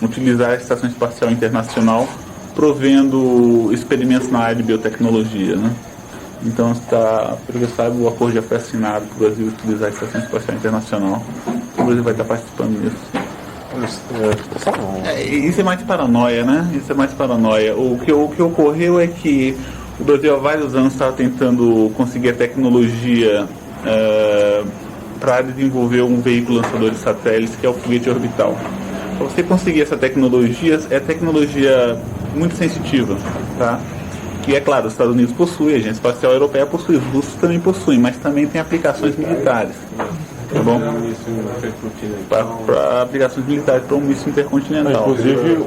[SPEAKER 1] utilizar a Estação Espacial Internacional, provendo experimentos na área de biotecnologia, né? Então, pelo que eu saiba, o acordo já foi assinado para o Brasil utilizar a Estação Espacial Internacional. O Brasil vai estar participando disso. Isso é mais paranoia, né? Isso é mais paranoia. O que ocorreu é que o Brasil há vários anos estava tentando conseguir a tecnologia para desenvolver um veículo lançador de satélites, que é o foguete orbital. Para você conseguir essa tecnologia, é tecnologia muito sensitiva, tá? Que é claro, os Estados Unidos possuem, a Agência Espacial Europeia possui, os russos também possuem, mas também tem aplicações militares. Tá bom? Para aplicações militares para um míssil intercontinental.
[SPEAKER 2] Inclusive,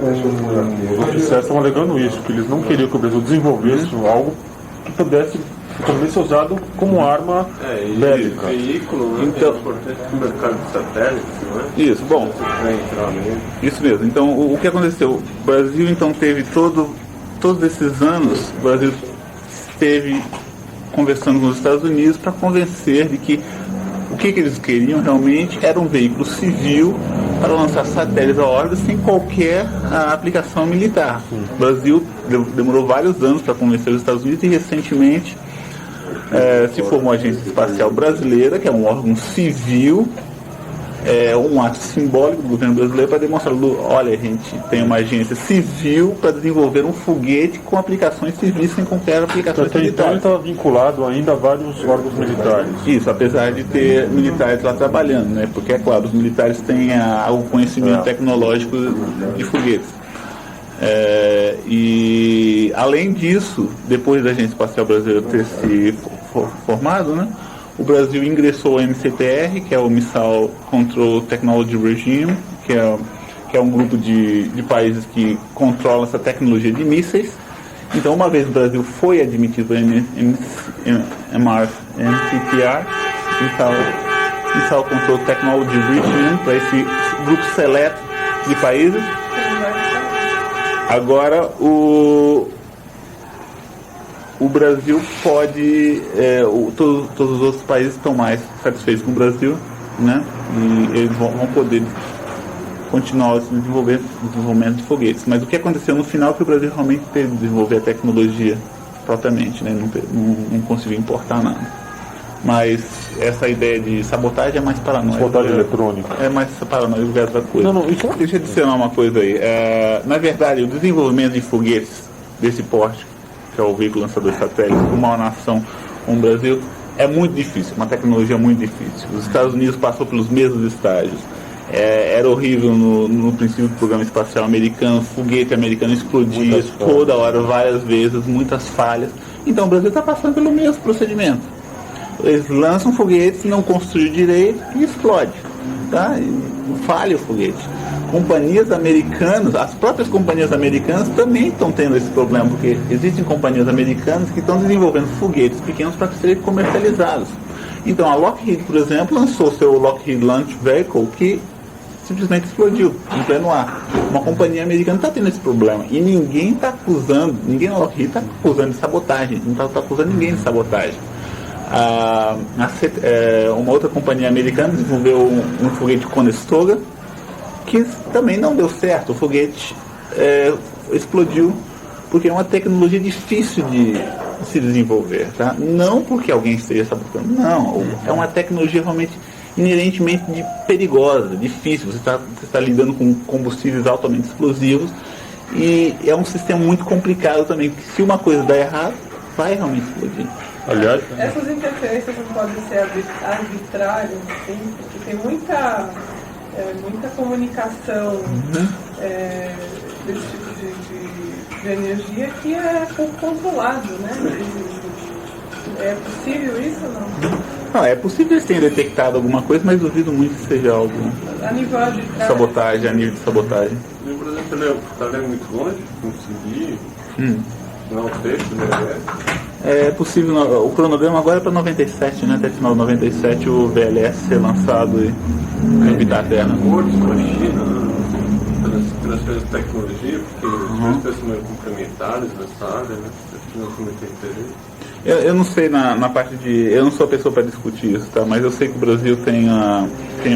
[SPEAKER 2] os oficiais estão alegando isso, que eles não queriam que o Brasil desenvolvesse algo que pudesse ser usado como arma bélica.
[SPEAKER 5] Veículo, né?
[SPEAKER 1] Então,
[SPEAKER 5] é importante para o mercado de satélites, não é?
[SPEAKER 1] Isso, bom. Isso mesmo. Então, o que aconteceu? O Brasil, então, teve todos esses anos, o Brasil esteve conversando com os Estados Unidos para convencer de que o que eles queriam realmente era um veículo civil para lançar satélites à órbita sem qualquer aplicação militar. O Brasil demorou vários anos para convencer os Estados Unidos e recentemente se formou a Agência Espacial Brasileira, que é um órgão civil, um ato simbólico do governo brasileiro para demonstrar, olha, a gente tem uma agência civil para desenvolver um foguete com aplicações civis sem qualquer aplicação militar.
[SPEAKER 2] Então ele estava vinculado ainda a vários órgãos militares.
[SPEAKER 1] Isso, apesar de ter militares lá trabalhando, né? Porque é claro, os militares têm o conhecimento tecnológico de foguetes. E além disso, depois da Agência Espacial Brasileira ter se formado, né? O Brasil ingressou ao MCTR, que é o Missile Control Technology Regime, que é um grupo de países que controlam essa tecnologia de mísseis. Então, uma vez o Brasil foi admitido ao MCTR, Missile Control Technology Regime, para esse grupo seleto de países. Agora, o Brasil pode, todos os outros países estão mais satisfeitos com o Brasil, né? E eles vão poder continuar o desenvolvimento de foguetes. Mas o que aconteceu no final é que o Brasil realmente teve que desenvolver a tecnologia propriamente, né? Não conseguiu importar nada. Mas essa ideia de sabotagem é mais paranoia.
[SPEAKER 2] Sabotagem eletrônica.
[SPEAKER 1] É mais paranoia do que outra coisa. Deixa eu adicionar uma coisa aí. Na verdade, o desenvolvimento de foguetes desse porte, que é o veículo lançador de satélites, para uma nação como o Brasil, é muito difícil, uma tecnologia muito difícil. Os Estados Unidos passou pelos mesmos estágios. Era horrível no princípio do programa espacial americano, foguete americano explodia toda hora, várias vezes, muitas falhas. Então o Brasil está passando pelo mesmo procedimento. Eles lançam foguetes, não construem direito e explode. Tá? Falha o foguete. Companhias americanas, as próprias companhias americanas também estão tendo esse problema, porque existem companhias americanas que estão desenvolvendo foguetes pequenos para serem comercializados. Então a Lockheed, por exemplo, lançou seu Lockheed Launch Vehicle, que simplesmente explodiu em pleno ar. Uma companhia americana está tendo esse problema e ninguém está acusando, ninguém na Lockheed está acusando de sabotagem, não está acusando ninguém de sabotagem. Uma outra companhia americana desenvolveu um foguete Conestoga, que também não deu certo. O foguete explodiu porque é uma tecnologia difícil de se desenvolver, tá? Não porque alguém esteja sabotando, não. É uma tecnologia realmente inerentemente perigosa, difícil. Você está lidando com combustíveis altamente explosivos e é um sistema muito complicado também, porque se uma coisa der errado, vai realmente explodir.
[SPEAKER 2] Aliás,
[SPEAKER 4] essas interferências não podem ser arbitrárias, assim, porque tem muita comunicação desse tipo de energia que é pouco controlado, né? É possível isso ou não?
[SPEAKER 1] Não, é possível que eles tenham detectado alguma coisa, mas duvido muito que seja algo
[SPEAKER 4] a nível arbitrário.
[SPEAKER 1] Sabotagem, a nível de sabotagem.
[SPEAKER 5] O Brasil está muito longe de conseguir não ter, né?
[SPEAKER 1] É possível, o cronograma agora é para 97, né? Até final de 97 o VLS ser lançado e orbitar a Terra.
[SPEAKER 5] Acordos com a China, transferência de tecnologia, porque os dois são meio complementares nessa área, né? Acho que não tem muito interesse.
[SPEAKER 1] Eu não sei na parte de... Eu não sou a pessoa para discutir isso, tá? Mas eu sei que o Brasil tem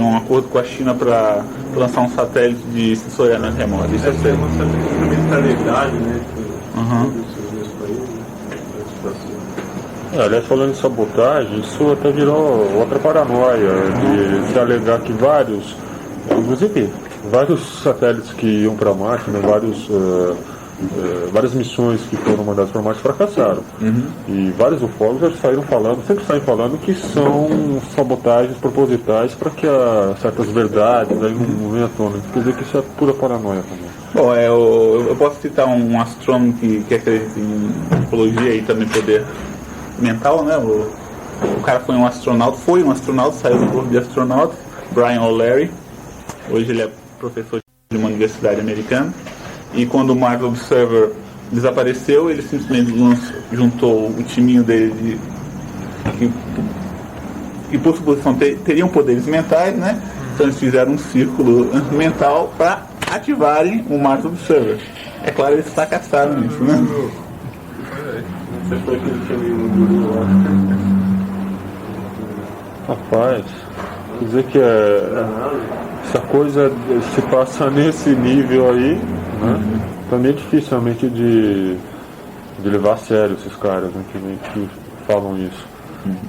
[SPEAKER 1] um acordo com a China para lançar um satélite de sensoriamento remoto. Isso eu sei.
[SPEAKER 5] Uma certa complementariedade, né?
[SPEAKER 2] Aliás, falando em sabotagem, isso até virou outra paranoia de se alegar que inclusive vários satélites que iam para Marte, né, várias missões que foram mandadas para Marte fracassaram. E vários ufólogos sempre saem falando que são sabotagens propositais para que certas verdades aí não venham à tona. Quer dizer que isso é pura paranoia também.
[SPEAKER 1] Bom, eu posso citar um astrônomo que acredita em ufologia e também poder mental, né? O cara foi um astronauta, saiu do corpo de astronauta, Brian O'Leary. Hoje ele é professor de uma universidade americana. E quando o Mars Observer desapareceu, ele simplesmente juntou o timinho dele que por suposição teriam poderes mentais, né? Então eles fizeram um círculo mental para ativarem o Mars Observer. É claro, eles fracassaram nisso, né?
[SPEAKER 5] Você foi aquele que eu li no Google, eu acho.
[SPEAKER 2] Rapaz, quer dizer que essa coisa se passa nesse nível aí, né? Também é difícil realmente de levar a sério esses caras, né, que falam isso.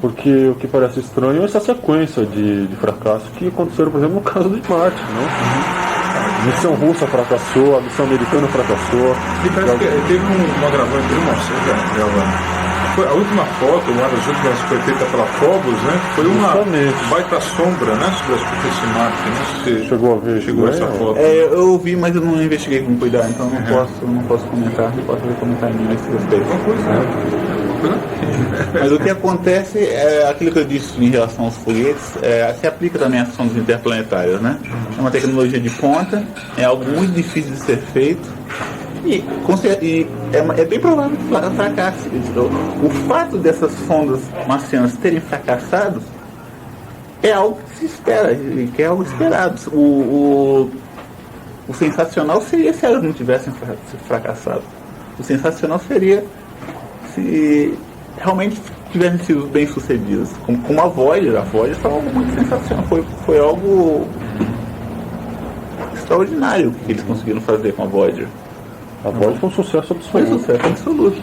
[SPEAKER 2] Porque o que parece estranho é essa sequência de fracassos que aconteceram, por exemplo, no caso de Marte, né? A missão russa fracassou, a missão americana fracassou.
[SPEAKER 3] E parece que teve uma gravante, a última foto, uma das últimas que foi feita pela Phobos, né? Foi uma baita sombra, né? Sobre a superfície de Marte, né? Você
[SPEAKER 2] chegou a ver?
[SPEAKER 3] Chegou essa foto?
[SPEAKER 1] Eu vi, mas eu não investiguei com cuidado, então não posso comentar, não posso comentar nenhum a esse respeito. Mas o que acontece é aquilo que eu disse em relação aos foguetes, se aplica também às sondas interplanetárias, né? É uma tecnologia de ponta, é algo muito difícil de ser feito e é bem provável que fracasse. O fato dessas sondas marcianas terem fracassado é algo que se espera, que é algo esperado. O sensacional seria se elas não tivessem fracassado. O sensacional seria se realmente tivessem sido bem sucedidas, como a Voyager foi algo muito sensacional, foi algo extraordinário que eles conseguiram fazer com a Voyager.
[SPEAKER 2] A Voyager foi um sucesso absoluto.
[SPEAKER 1] Foi um sucesso absoluto.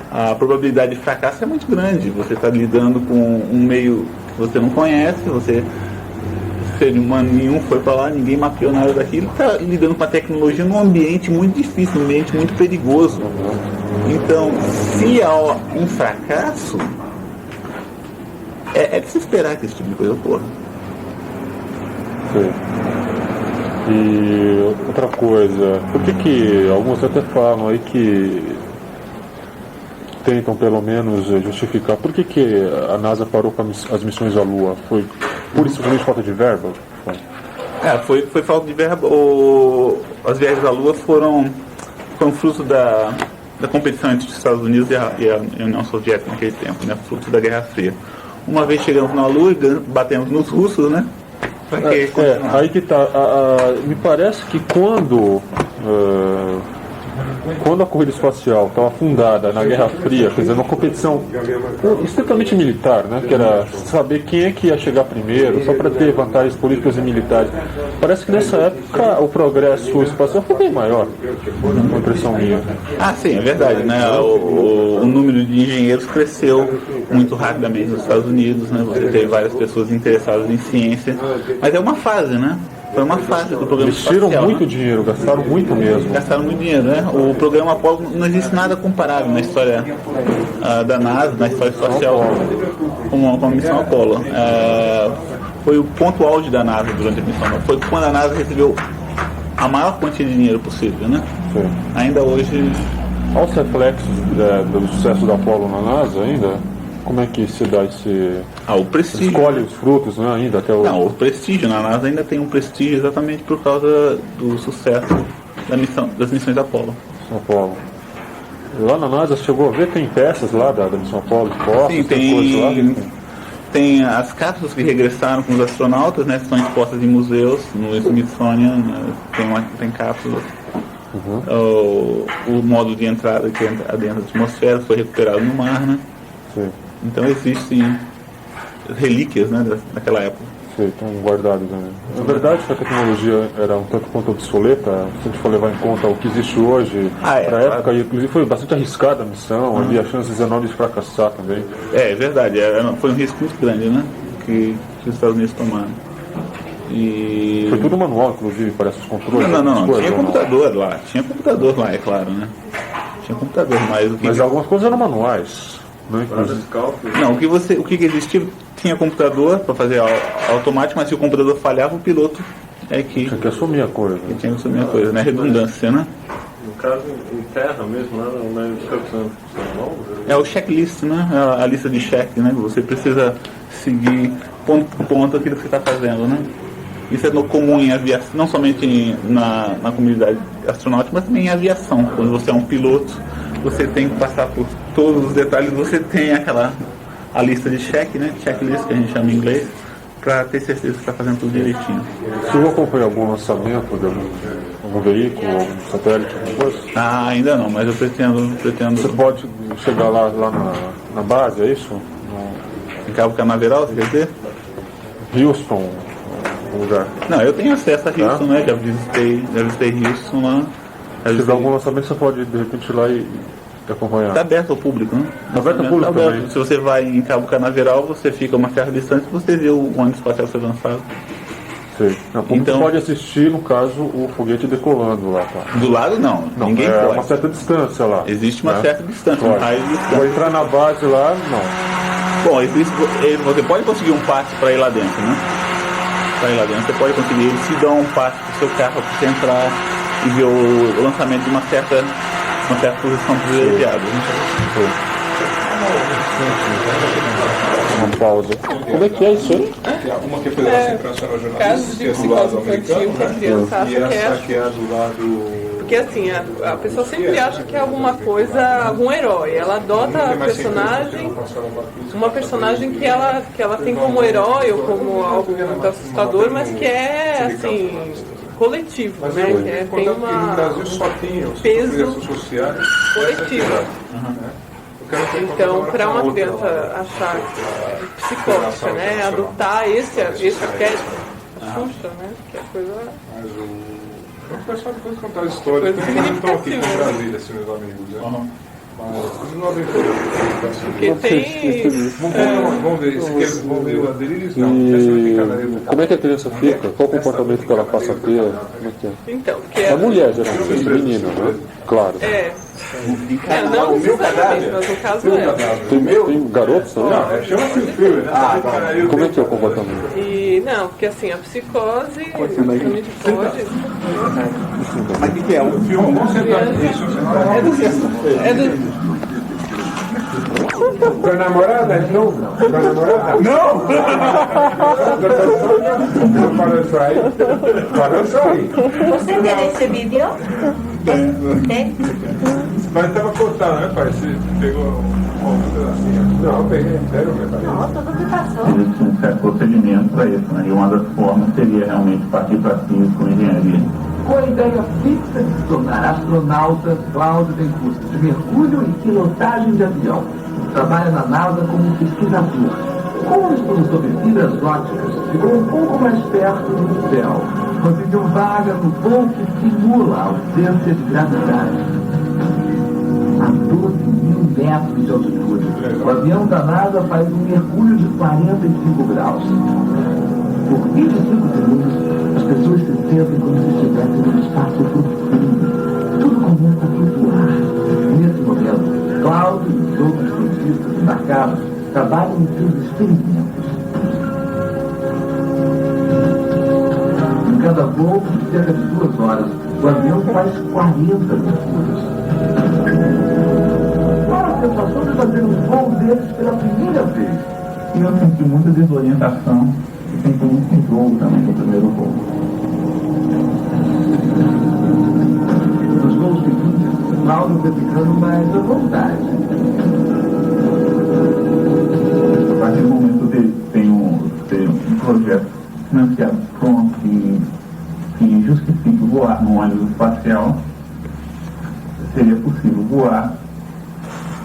[SPEAKER 1] A probabilidade de fracasso é muito grande. Você está lidando com um meio que você não conhece, ser humano nenhum foi para lá, ninguém mapeou nada daquilo, está lidando com a tecnologia num ambiente muito difícil, num ambiente muito perigoso. Então, se há um fracasso, é de se esperar que esse tipo de coisa ocorra.
[SPEAKER 2] Sim. E outra coisa, por que alguns até falam aí que tentam pelo menos justificar por que a NASA parou com as missões à Lua? Foi pura e simplesmente falta de verba?
[SPEAKER 1] Foi falta de verba. As viagens à Lua foram fruto da competição entre os Estados Unidos e a União Soviética naquele tempo, né? Fruto da Guerra Fria. Uma vez chegamos na Lua e batemos nos russos, né?
[SPEAKER 2] Aí que tá. Me parece que quando a corrida espacial estava fundada na Guerra Fria, quer dizer, uma competição estritamente militar, né, que era saber quem é que ia chegar primeiro, só para ter vantagens políticas e militares. Parece que nessa época o progresso espacial foi bem maior, uma impressão minha.
[SPEAKER 1] Sim, é verdade, né? O número de engenheiros cresceu muito rapidamente nos Estados Unidos, né? Você teve várias pessoas interessadas em ciência, mas é uma fase, né? Foi uma fase do programa espacial.
[SPEAKER 2] Investiram muito dinheiro, gastaram muito mesmo.
[SPEAKER 1] Gastaram muito dinheiro, né? O programa Apollo, não existe nada comparável na história da NASA, na história espacial, com a missão Apollo. Foi o ponto auge da NASA durante a missão. Foi quando a NASA recebeu a maior quantia de dinheiro possível, né?
[SPEAKER 2] Sim.
[SPEAKER 1] Ainda hoje...
[SPEAKER 2] Olha os reflexos do sucesso da Apollo na NASA ainda. Como é que se dá esse...
[SPEAKER 1] o prestígio.
[SPEAKER 2] Escolhe os frutos, né, ainda até hoje.
[SPEAKER 1] Não, o prestígio na NASA ainda tem um prestígio exatamente por causa do sucesso das missões da Apollo.
[SPEAKER 2] Apollo. Lá na NASA chegou a ver, tem peças lá da missão Apollo,
[SPEAKER 1] Sim, tem as cápsulas que regressaram com os astronautas, né, estão expostas em museus, no Smithsonian, tem cápsulas.
[SPEAKER 2] Uhum.
[SPEAKER 1] O modo de entrada que entra dentro da atmosfera foi recuperado no mar, né?
[SPEAKER 2] Sim.
[SPEAKER 1] Então existem relíquias, né, daquela época.
[SPEAKER 2] Sim, estão guardados, né? Na verdade, que a tecnologia era um tanto quanto obsoleta, se a gente for levar em conta o que existe hoje,
[SPEAKER 1] Ah, é,
[SPEAKER 2] na
[SPEAKER 1] claro.
[SPEAKER 2] época, inclusive foi bastante arriscada a missão, havia chances enormes de fracassar também.
[SPEAKER 1] É verdade, foi um risco muito grande, né, que os Estados Unidos tomaram. E...
[SPEAKER 2] Foi tudo manual, inclusive, parece os controles.
[SPEAKER 1] Não,
[SPEAKER 2] essas coisas,
[SPEAKER 1] tinha
[SPEAKER 2] ou não?
[SPEAKER 1] computador lá, é claro, né? Tinha computador, mas o que...
[SPEAKER 2] Mas algumas coisas eram manuais, né?
[SPEAKER 5] Vários cálculos.
[SPEAKER 1] Não, o que existia, tinha computador para fazer automático, mas se o computador falhava, o piloto é que
[SPEAKER 2] Tinha que assumir a coisa.
[SPEAKER 1] tinha que assumir a coisa, né? Redundância, né?
[SPEAKER 5] No caso, em terra mesmo, lá na instrução
[SPEAKER 1] É o checklist, né? É a lista de check, né? Você precisa seguir ponto por ponto aquilo que você está fazendo, né? Isso é comum em aviação, não somente na comunidade astronáutica, mas também em aviação. Quando você é um piloto, você tem que passar por todos os detalhes, você tem a lista de check, né? Checklist, que a gente chama em inglês, para ter certeza que está fazendo tudo direitinho.
[SPEAKER 2] Você já acompanhou algum lançamento de algum veículo, algum satélite, alguma coisa?
[SPEAKER 1] Ah, ainda não, mas eu pretendo
[SPEAKER 2] Você pode chegar lá na base, é isso?
[SPEAKER 1] em Cabo Canaveral, você quer dizer?
[SPEAKER 2] No Houston, algum lugar.
[SPEAKER 1] Não, eu tenho acesso a Houston, né? Já visitei Houston lá.
[SPEAKER 2] Se tiver algum lançamento, você pode, de repente, ir lá e acompanhar.
[SPEAKER 1] Está aberto ao público, né?
[SPEAKER 2] Tá aberto ao público
[SPEAKER 1] Tá aberto.
[SPEAKER 2] também.
[SPEAKER 1] Se você vai em Cabo Canaveral, você fica uma certa distância e você vê o ônibus espacial ser lançado.
[SPEAKER 2] Sei. O público
[SPEAKER 1] Então-
[SPEAKER 2] pode assistir, no caso, o foguete decolando lá, tá?
[SPEAKER 1] Do lado, não. Ninguém
[SPEAKER 2] é
[SPEAKER 1] pode.
[SPEAKER 2] uma certa distância lá.
[SPEAKER 1] Existe uma
[SPEAKER 2] né?
[SPEAKER 1] certa distância, um
[SPEAKER 2] Pode.
[SPEAKER 1] raio de
[SPEAKER 2] Vou
[SPEAKER 1] distância.
[SPEAKER 2] entrar na base lá, não.
[SPEAKER 1] Bom, você pode conseguir um passe para ir lá dentro, né? Para ir lá dentro, você pode conseguir. Eles te dão um passe para o seu carro para você entrar e ver o lançamento de uma certa posição privilegiada. Né?
[SPEAKER 2] Uma pausa. Como é que é isso aí?
[SPEAKER 3] Uma que é a Federação Internacional de Jornalistas,
[SPEAKER 4] Casos
[SPEAKER 3] que
[SPEAKER 4] de
[SPEAKER 3] é do lado
[SPEAKER 4] psicose infantil
[SPEAKER 3] americano,
[SPEAKER 4] que a criança
[SPEAKER 3] e
[SPEAKER 4] acha que
[SPEAKER 3] essa
[SPEAKER 4] é.
[SPEAKER 3] que é do lado...
[SPEAKER 4] Porque assim, a pessoa sempre acha que é alguma coisa, algum herói. Ela adota a personagem, uma personagem que ela tem como herói ou como algo muito assustador, mas que é assim, coletivo,
[SPEAKER 3] Mas
[SPEAKER 4] né?
[SPEAKER 3] eu
[SPEAKER 4] Que é,
[SPEAKER 3] concordo
[SPEAKER 4] tem
[SPEAKER 3] que no
[SPEAKER 4] uma
[SPEAKER 3] Brasil só tem os
[SPEAKER 4] peso
[SPEAKER 3] projetos sociais
[SPEAKER 4] coletiva. Então, para uma criança achar psicótica, né? Adotar esse arquétipo, Xuxa, né? Que é coisa.
[SPEAKER 3] Mas o pessoal depois contar as histórias,
[SPEAKER 4] Coisa
[SPEAKER 3] eles não estão aqui
[SPEAKER 4] significativa,
[SPEAKER 3] com
[SPEAKER 4] né?
[SPEAKER 3] Brasília, assim, meus amigos, né? Mas eles não aventuram.
[SPEAKER 4] Porque tem.
[SPEAKER 3] Vamos ver, se queres, vamos ver o aderir, não. Essa vai ficar na
[SPEAKER 2] E
[SPEAKER 3] educação.
[SPEAKER 2] como é que a criança fica? Qual o comportamento que ela passa a ter? Como é que é?
[SPEAKER 4] Então, porque
[SPEAKER 2] É mulher, geralmente, menina, né? Claro.
[SPEAKER 4] não necessariamente, mas no caso é.
[SPEAKER 2] Tem garotos também?
[SPEAKER 3] Chama-se o filme, né?
[SPEAKER 2] Como é que é o comportamento?
[SPEAKER 4] E não, porque assim, a psicose realmente pode.
[SPEAKER 1] Mas o que é? Um filme?
[SPEAKER 3] Vamos sentar isso.
[SPEAKER 4] É do.
[SPEAKER 3] Com a namorada, não? Com a namorada? Não! Não parou isso aí? Parou isso aí?
[SPEAKER 6] Você tem esse vídeo? Tem?
[SPEAKER 3] Mas estava cortado, né, pai? Você pegou um pedacinho? Não, eu peguei inteiro, meu pai.
[SPEAKER 6] Não, tudo que passou.
[SPEAKER 1] Existe um certo procedimento para isso, né? E uma das formas seria realmente partir para cima com engenharia.
[SPEAKER 7] Com a ideia fixa de se tornar astronauta, Cláudio tem curso de mergulho e pilotagem de avião. Trabalha na NASA como pesquisador. Com o estudo sobre fibras ópticas, ficou um pouco mais perto do céu. Conseguiu vaga no voo que simula a ausência de gravidade. A 12.000 metros de altitude, o avião da NASA faz um mergulho de 45 graus. Por 25 segundos, as pessoas se sentem como se estivessem num espaço profundo. Tudo começa a flutuar. Nesse momento, Cláudio e os outros cientistas embarcados trabalham em seus experimentos. Em cada voo, de cerca de 2 horas, o avião faz 40 mergulhos. Qual a sensação de fazer um voo desses pela primeira vez?
[SPEAKER 1] Eu senti muita desorientação e senti muito enjoo também no primeiro voo.
[SPEAKER 7] Nos voos seguintes, Cláudio foi ficando mais à vontade.
[SPEAKER 1] A partir do momento dele tem um projeto financiado pronto que justifique voar no ônibus espacial, seria possível voar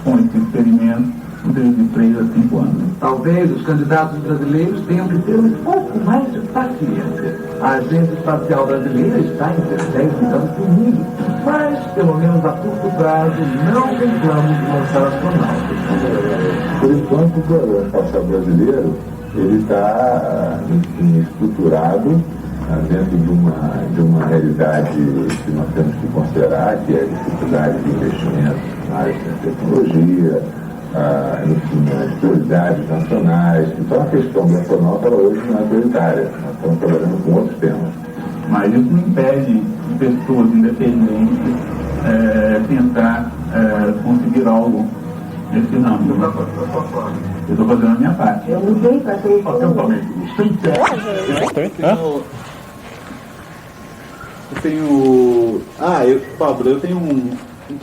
[SPEAKER 1] com esse experimento
[SPEAKER 7] de 3 a 5 anos. Talvez os candidatos brasileiros tenham que ter um pouco mais de paciência. A Agência Espacial Brasileira está em terceiro por mundo, mas, pelo menos a curto prazo, não tem plano de lançar astronautas.
[SPEAKER 8] Por enquanto, o programa espacial brasileiro ele está estruturado dentro de uma realidade que nós temos que considerar, que é a dificuldade de investimento na área de tecnologia, nas prioridades nacionais. Então a questão do astronauta hoje não é prioritária. Nós estamos trabalhando com outros temas.
[SPEAKER 7] Mas isso não impede pessoas independentes tentar conseguir algo nesse ramo. Eu estou fazendo a minha parte.
[SPEAKER 6] Eu mudei para ser
[SPEAKER 1] Pablo, eu tenho um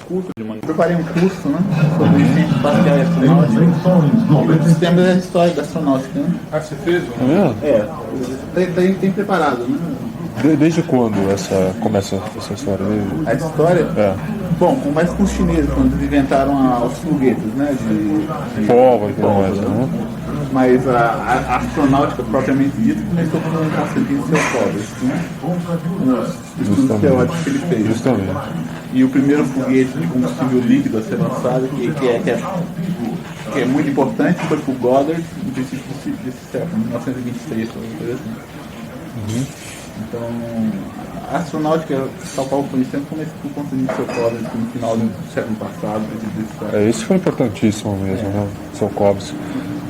[SPEAKER 1] curso de manhã. Eu preparei um curso, né? Sobre ciência espacial e astronáutica. Sistema da história da astronáutica, né?
[SPEAKER 2] Ah, você fez?
[SPEAKER 1] Tem preparado, né?
[SPEAKER 2] Desde quando começa essa história?
[SPEAKER 1] A história?
[SPEAKER 2] É.
[SPEAKER 1] Bom, começa com os chineses, quando eles inventaram os foguetes, né? De
[SPEAKER 2] Pólvora e tudo mais, né?
[SPEAKER 1] Mas a astronáutica propriamente dita começou com o Constantino Tsiolkovsky, né? Estudos teóricos que ele fez.
[SPEAKER 2] Justamente.
[SPEAKER 1] E o primeiro foguete de combustível líquido a ser lançado, que é muito importante, foi para o Goddard, no princípio desse século, 1923, coisa assim. Então, a astronáutica, tal qual conhecemos, começou com o Constantino Tsiolkovsky no final do século passado.
[SPEAKER 2] Isso foi importantíssimo mesmo, né? Tsiolkovsky.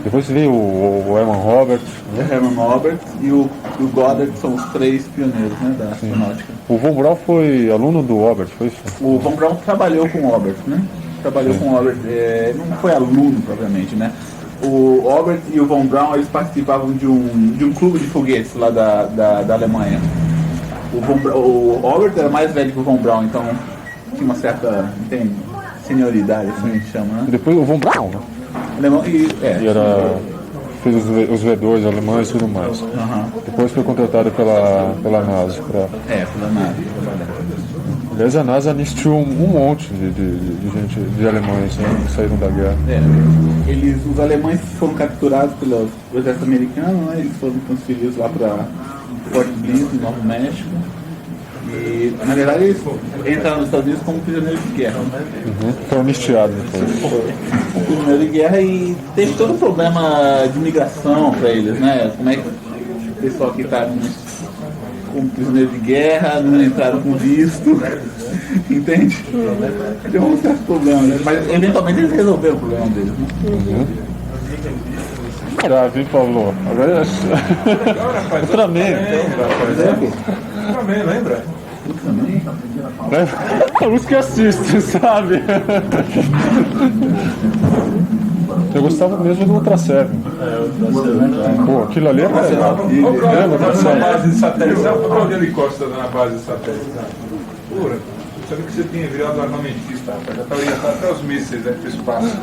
[SPEAKER 2] Depois veio o Herman Roberts.
[SPEAKER 1] O Herman Roberts e o Goddard são os três pioneiros, né, da astronáutica.
[SPEAKER 2] O Von Braun foi aluno do Roberts, foi isso?
[SPEAKER 1] O Von Braun trabalhou com o Roberts, né? Trabalhou com o Roberts, não foi aluno propriamente, né? O Roberts e o Von Braun, eles participavam de um clube de foguetes lá da Alemanha. O Roberts era mais velho que o Von Braun, então tinha uma certa, senioridade, assim a gente chama, né?
[SPEAKER 2] E depois o Von Braun, né?
[SPEAKER 1] Alemão,
[SPEAKER 2] fez os V2 alemães e tudo mais. Depois foi contratado pela NASA.
[SPEAKER 1] Pela NASA.
[SPEAKER 2] Aliás, a NASA anistiu um monte de gente, de alemães, né, que saíram da guerra.
[SPEAKER 1] Os alemães foram capturados pelo exército americano, né? Eles foram transferidos lá para Fort Bliss, no Novo México. E, na verdade, eles entraram nos Estados Unidos como prisioneiros de guerra.
[SPEAKER 2] Foram anistiados depois.
[SPEAKER 1] Prisioneiro de guerra, e teve todo um problema de migração para eles, né? Como é que o pessoal que está como prisioneiro de guerra não entraram com visto, entende? Deu um certo problema, né? Mas eventualmente eles resolveram o problema deles, né?
[SPEAKER 2] Já vi, Paulo. Agora Ultraman.
[SPEAKER 5] Ultraman, lembra?
[SPEAKER 2] É muito que assiste, sabe? Eu gostava mesmo do Ultra Seven. Pô, aquilo ali era.
[SPEAKER 5] Lembra da base de satélite? Sabe o Claudio Costa na base de satélite? Pura. Sabe que você tinha virado armamentista, rapaz. Já estava orientado até os mísseis para o espaço.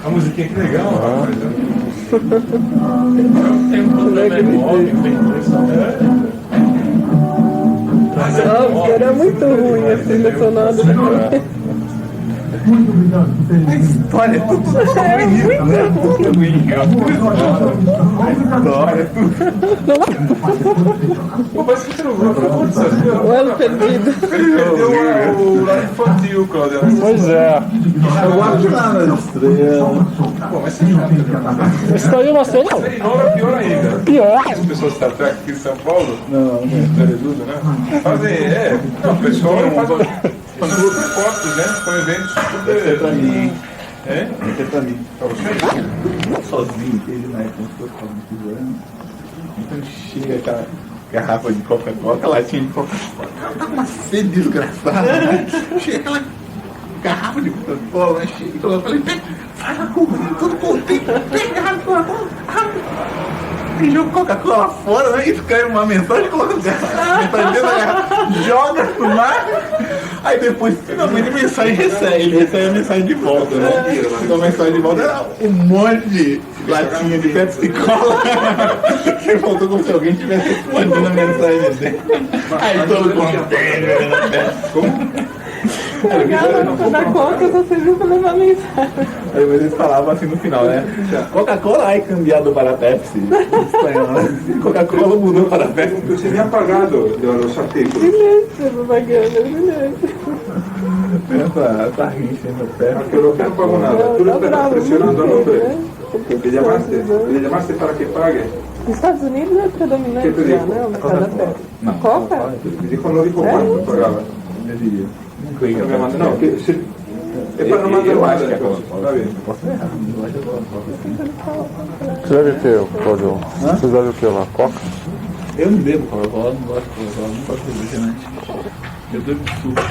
[SPEAKER 5] A musiquinha que legal, rapaz. Tem um problema móvel, bem interessante.
[SPEAKER 4] Porque era muito ruim a trilha sonora.
[SPEAKER 1] A história é tudo bonito, né? Tudo ruim. A história é tudo.
[SPEAKER 5] Pô, parece que você não viu.
[SPEAKER 4] O Elo Perdido.
[SPEAKER 5] Ele perdeu o lado infantil, Cláudio.
[SPEAKER 2] Pois é.
[SPEAKER 1] Eu gosto nada de estrela.
[SPEAKER 5] Pô, mas você já
[SPEAKER 2] Isso aí é uma série.
[SPEAKER 5] série nova é pior ainda.
[SPEAKER 2] Pior.
[SPEAKER 5] As pessoas Star Trek aqui em São Paulo,
[SPEAKER 1] Não,
[SPEAKER 5] Teredudo, né? Fazem, não, o pessoal faz fotos, né? São eventos super...
[SPEAKER 1] pra mim.
[SPEAKER 5] É?
[SPEAKER 1] Esse é pra mim.
[SPEAKER 5] Pra você?
[SPEAKER 1] Sozinho, desde na época que eu estava me figurando. Então chega aquela garrafa de Coca-Cola, aquela latinha de Coca-Cola. Tá uma sede desgraçada, né? Chega aquela garrafa de Coca-Cola, né? Chega e eu falei, vai lá correndo, todo contente, pega a garrafa de Coca-Cola, rápido. Aí joga Coca-Cola fora, né? E cai uma mensagem, coloca a mensagem dentro da garrafa, joga no mar. Aí depois, finalmente, a mensagem ele recebe a mensagem de volta, né? Então a mensagem de volta era um monte de latinha de Pepsi Cola que voltou como se alguém tivesse expandindo a mensagem dele. Aí todo contente, né?
[SPEAKER 4] Obrigada, não vou dar conta, só serviu para levar mensagem.
[SPEAKER 1] Aí eles falavam assim no final, né? Coca-Cola ai cambiado para Pepsi. Em espanhol, né? Coca-Cola mudou para Pepsi.
[SPEAKER 5] Você tinha pagado os artículos.
[SPEAKER 4] Brilhante, propaganda, brilhante.
[SPEAKER 1] Essa rixa no pé.
[SPEAKER 5] Pero que no pagó nada. Tú le estás
[SPEAKER 4] bravo,
[SPEAKER 5] presionando al
[SPEAKER 4] muito
[SPEAKER 5] hombre.
[SPEAKER 4] bem,
[SPEAKER 5] Le llamaste para que pague.
[SPEAKER 4] Nos Estados Unidos é predominante
[SPEAKER 5] Que te
[SPEAKER 4] já,
[SPEAKER 5] dijo?
[SPEAKER 4] né? O mercado da Pepsi.
[SPEAKER 1] Não.
[SPEAKER 4] Coca?
[SPEAKER 5] Me dijo, no dijo cuánto pagaba.
[SPEAKER 1] Nunca ia.
[SPEAKER 5] Me mandó, no, que si, es para no mandar
[SPEAKER 1] Eu
[SPEAKER 5] nada.
[SPEAKER 1] acho que é
[SPEAKER 5] Entonces, está bien.
[SPEAKER 1] Posso errar, eu acho que eu posso.
[SPEAKER 2] Você deve o que, Cláudio? Você deve o que lá? Coca?
[SPEAKER 1] Eu não bebo Coca-Cola, não gosto de Coca-Cola, não gosto de refrigerante. Eu bebo suco.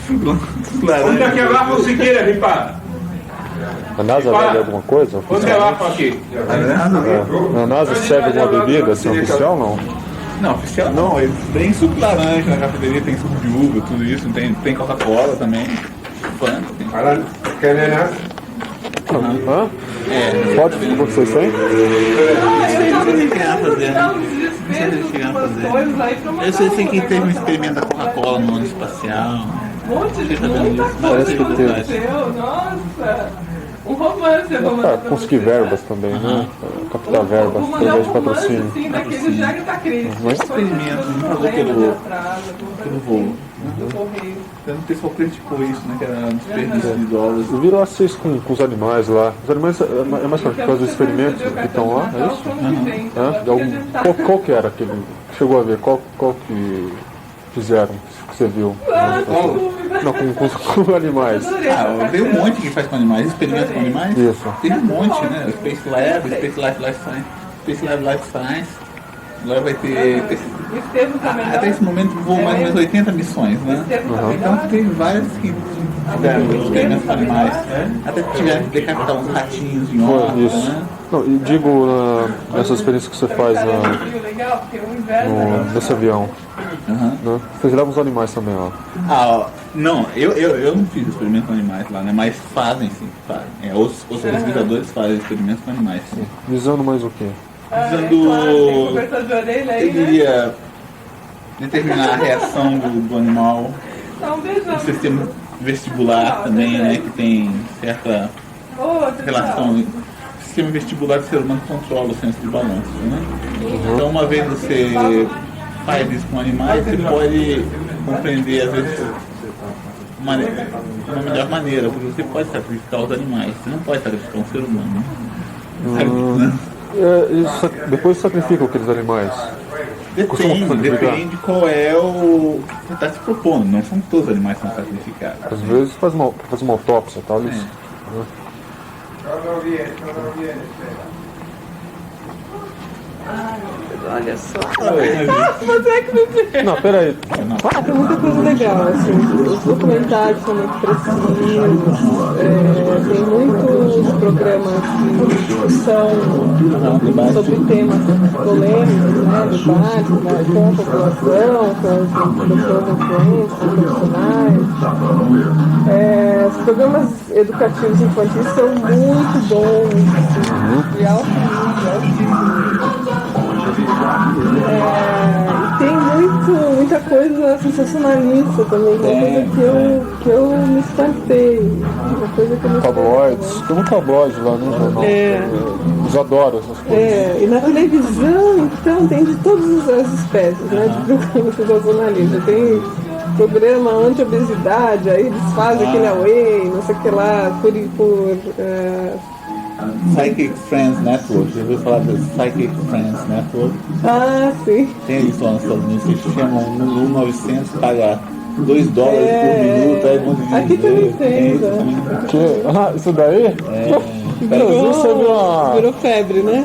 [SPEAKER 1] Suco
[SPEAKER 5] Ponte
[SPEAKER 1] laranja.
[SPEAKER 5] aquí abajo si quieres, Ripa.
[SPEAKER 2] A NASA bebe alguma coisa?
[SPEAKER 5] Ponte abajo aquí.
[SPEAKER 2] A NASA serve alguma bebida assim, oficial não?
[SPEAKER 1] Não, oficial não. Eles têm suco laranja na cafeteria, tem suco de uva, tudo isso. Tem Coca-Cola também. Fanta, tem.
[SPEAKER 5] Ahora, ¿qué nenas?
[SPEAKER 2] Hã? Pode, vocês têm?
[SPEAKER 1] Não sei se chegaram a fazer, né? Não sei se chegaram a fazer. Eu sei que teve um experimento da Coca-Cola no ano espacial.
[SPEAKER 4] Um monte de
[SPEAKER 1] Fica
[SPEAKER 4] muita
[SPEAKER 1] dando isso.
[SPEAKER 4] coisa
[SPEAKER 2] Parece que
[SPEAKER 4] que
[SPEAKER 2] teve.
[SPEAKER 4] aconteceu, nossa. Um romance, eu vou mandar
[SPEAKER 2] Tá,
[SPEAKER 4] pra
[SPEAKER 2] conseguir
[SPEAKER 4] você.
[SPEAKER 2] verbas também, né? Captar verbas
[SPEAKER 4] Vou mandar
[SPEAKER 2] através
[SPEAKER 4] um
[SPEAKER 2] de
[SPEAKER 4] romance,
[SPEAKER 2] patrocínio.
[SPEAKER 4] assim, daquele já que tá crítico.
[SPEAKER 2] Mas
[SPEAKER 1] experimento, não pagou pelo voo.
[SPEAKER 4] Do correio.
[SPEAKER 1] O pessoal criticou isso, né? Que era um desperdício de dólares.
[SPEAKER 2] Virou assist com os animais lá. Os animais é mais por causa dos experimentos que estão lá, é isso? Hã? De algum, qual que era aquele? Chegou a ver? Qual que fizeram? Que você viu? Não, com animais.
[SPEAKER 1] Ah, tem um monte que faz com animais, experimenta com animais.
[SPEAKER 2] Isso.
[SPEAKER 1] Tem um monte, né? Space Lab, Space Life Science, Space Lab Life Science. Agora vai ter.
[SPEAKER 4] O Estevam também.
[SPEAKER 1] Até esse momento voam mais ou menos 80 missões, né? Então tem várias que fizeram experimentos com animais. Até tiveram que decapitar uns ratinhos em horta,
[SPEAKER 2] Isso.
[SPEAKER 1] né?
[SPEAKER 2] Não, e digo nessas experiências que você faz
[SPEAKER 4] Legal, porque o inverno.
[SPEAKER 2] nesse avião.
[SPEAKER 1] Aham.
[SPEAKER 2] Né? Vocês levam os animais também lá.
[SPEAKER 1] Ah, ó, não, eu não fiz experimento com animais lá, né? Mas fazem sim, fazem. Os pesquisadores fazem experimentos com animais, sim.
[SPEAKER 2] Visando mais o quê?
[SPEAKER 1] Visando.
[SPEAKER 4] Claro, tem cobertor de orelha aí,
[SPEAKER 1] Eu
[SPEAKER 4] né?
[SPEAKER 1] iria determinar a reação do animal,
[SPEAKER 4] Dá um beijão.
[SPEAKER 1] o sistema vestibular também, né? Que tem certa relação. O sistema vestibular do ser humano controla o senso de balanço, né? Então, uma vez você faz isso com animais, você pode compreender, às vezes, uma melhor maneira, porque você pode sacrificar os animais, você não pode sacrificar um ser humano. Sabe, né?
[SPEAKER 2] Depois sacrificam aqueles animais.
[SPEAKER 1] Depende qual é o que você está se propondo, não são todos os animais que são sacrificados.
[SPEAKER 2] Às vezes faz uma autópsia e tal. Eles,
[SPEAKER 4] Olha só. Mas é que me vê.
[SPEAKER 2] Não, peraí.
[SPEAKER 4] Ah, tem muita coisa legal, assim. Os documentários são muito precisos. Tem muitos programas que são sobre temas polêmicos, né? Debates com a população, com as pessoas influentes, com profissionais. Os programas educativos infantis são muito bons, assim, de alto nível. E tem muita coisa sensacionalista também, uma coisa que eu me espantei. Uma coisa que eu me
[SPEAKER 2] tabloides. Tem um tabloide lá no jornal. Eles adoram essas coisas.
[SPEAKER 4] E na televisão, então, tem de todas as espécies, né? De programa sensacionalista. Tem programa anti-obesidade, aí eles fazem aquele away, não sei o que lá,
[SPEAKER 1] Psychic Friends Network, já ouviu falar do Psychic Friends Network?
[SPEAKER 4] Ah, sim.
[SPEAKER 1] Tem isso lá nos Estados Unidos, eles chamam 1900, paga $2 por minuto, aí vão dizer.
[SPEAKER 4] Aqui também tem,
[SPEAKER 1] isso também.
[SPEAKER 2] Isso daí? No Brasil você viu uma...
[SPEAKER 4] Virou febre, né?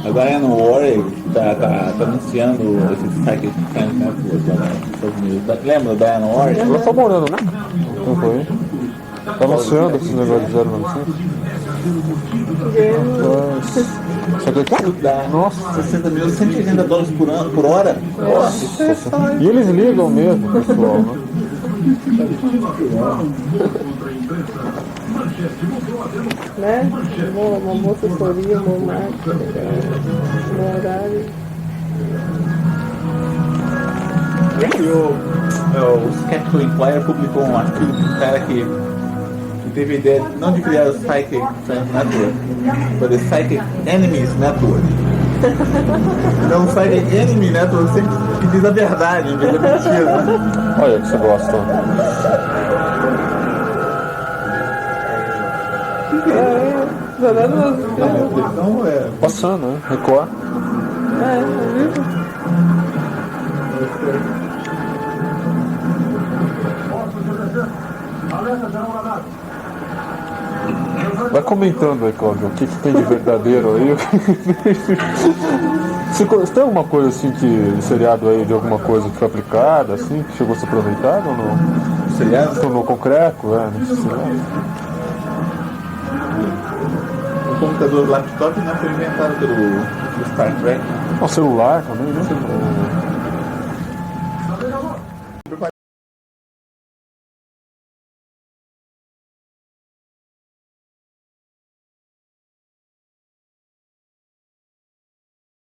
[SPEAKER 1] A Diana Warren tá anunciando esse Psychic Friends Network lá nos Estados Unidos. Lembra da Diana Warren?
[SPEAKER 2] Ela tá morando, né? Não foi? Tá anunciando esses negócios de 095? Você acredita?
[SPEAKER 1] Nossa, 60 mil, $180 por hora?
[SPEAKER 2] Nossa. E eles ligam mesmo, pessoal, né?
[SPEAKER 4] Né? Uma boa assessoria, um bom marketing, um bom horário.
[SPEAKER 1] O Skeptical Inquirer publicou um artigo de um cara que teve a ideia não de criar o Psychic Network, mas o Psychic Enemies Network. Então o Psychic Enemy Network sempre que diz a verdade, em vez da mentira.
[SPEAKER 2] Olha que você gosta.
[SPEAKER 1] Então é.
[SPEAKER 2] Passando, né? Record. Vai comentando aí, Cláudio, o que tem de verdadeiro aí? Você tem alguma coisa assim que seriado aí de alguma coisa que foi aplicada, assim, que chegou a ser aproveitado ou não?
[SPEAKER 1] Seriado?
[SPEAKER 2] No concreto, nesse seriado?
[SPEAKER 1] O computador laptop não foi inventado pelo Star Trek.
[SPEAKER 2] O celular também, né?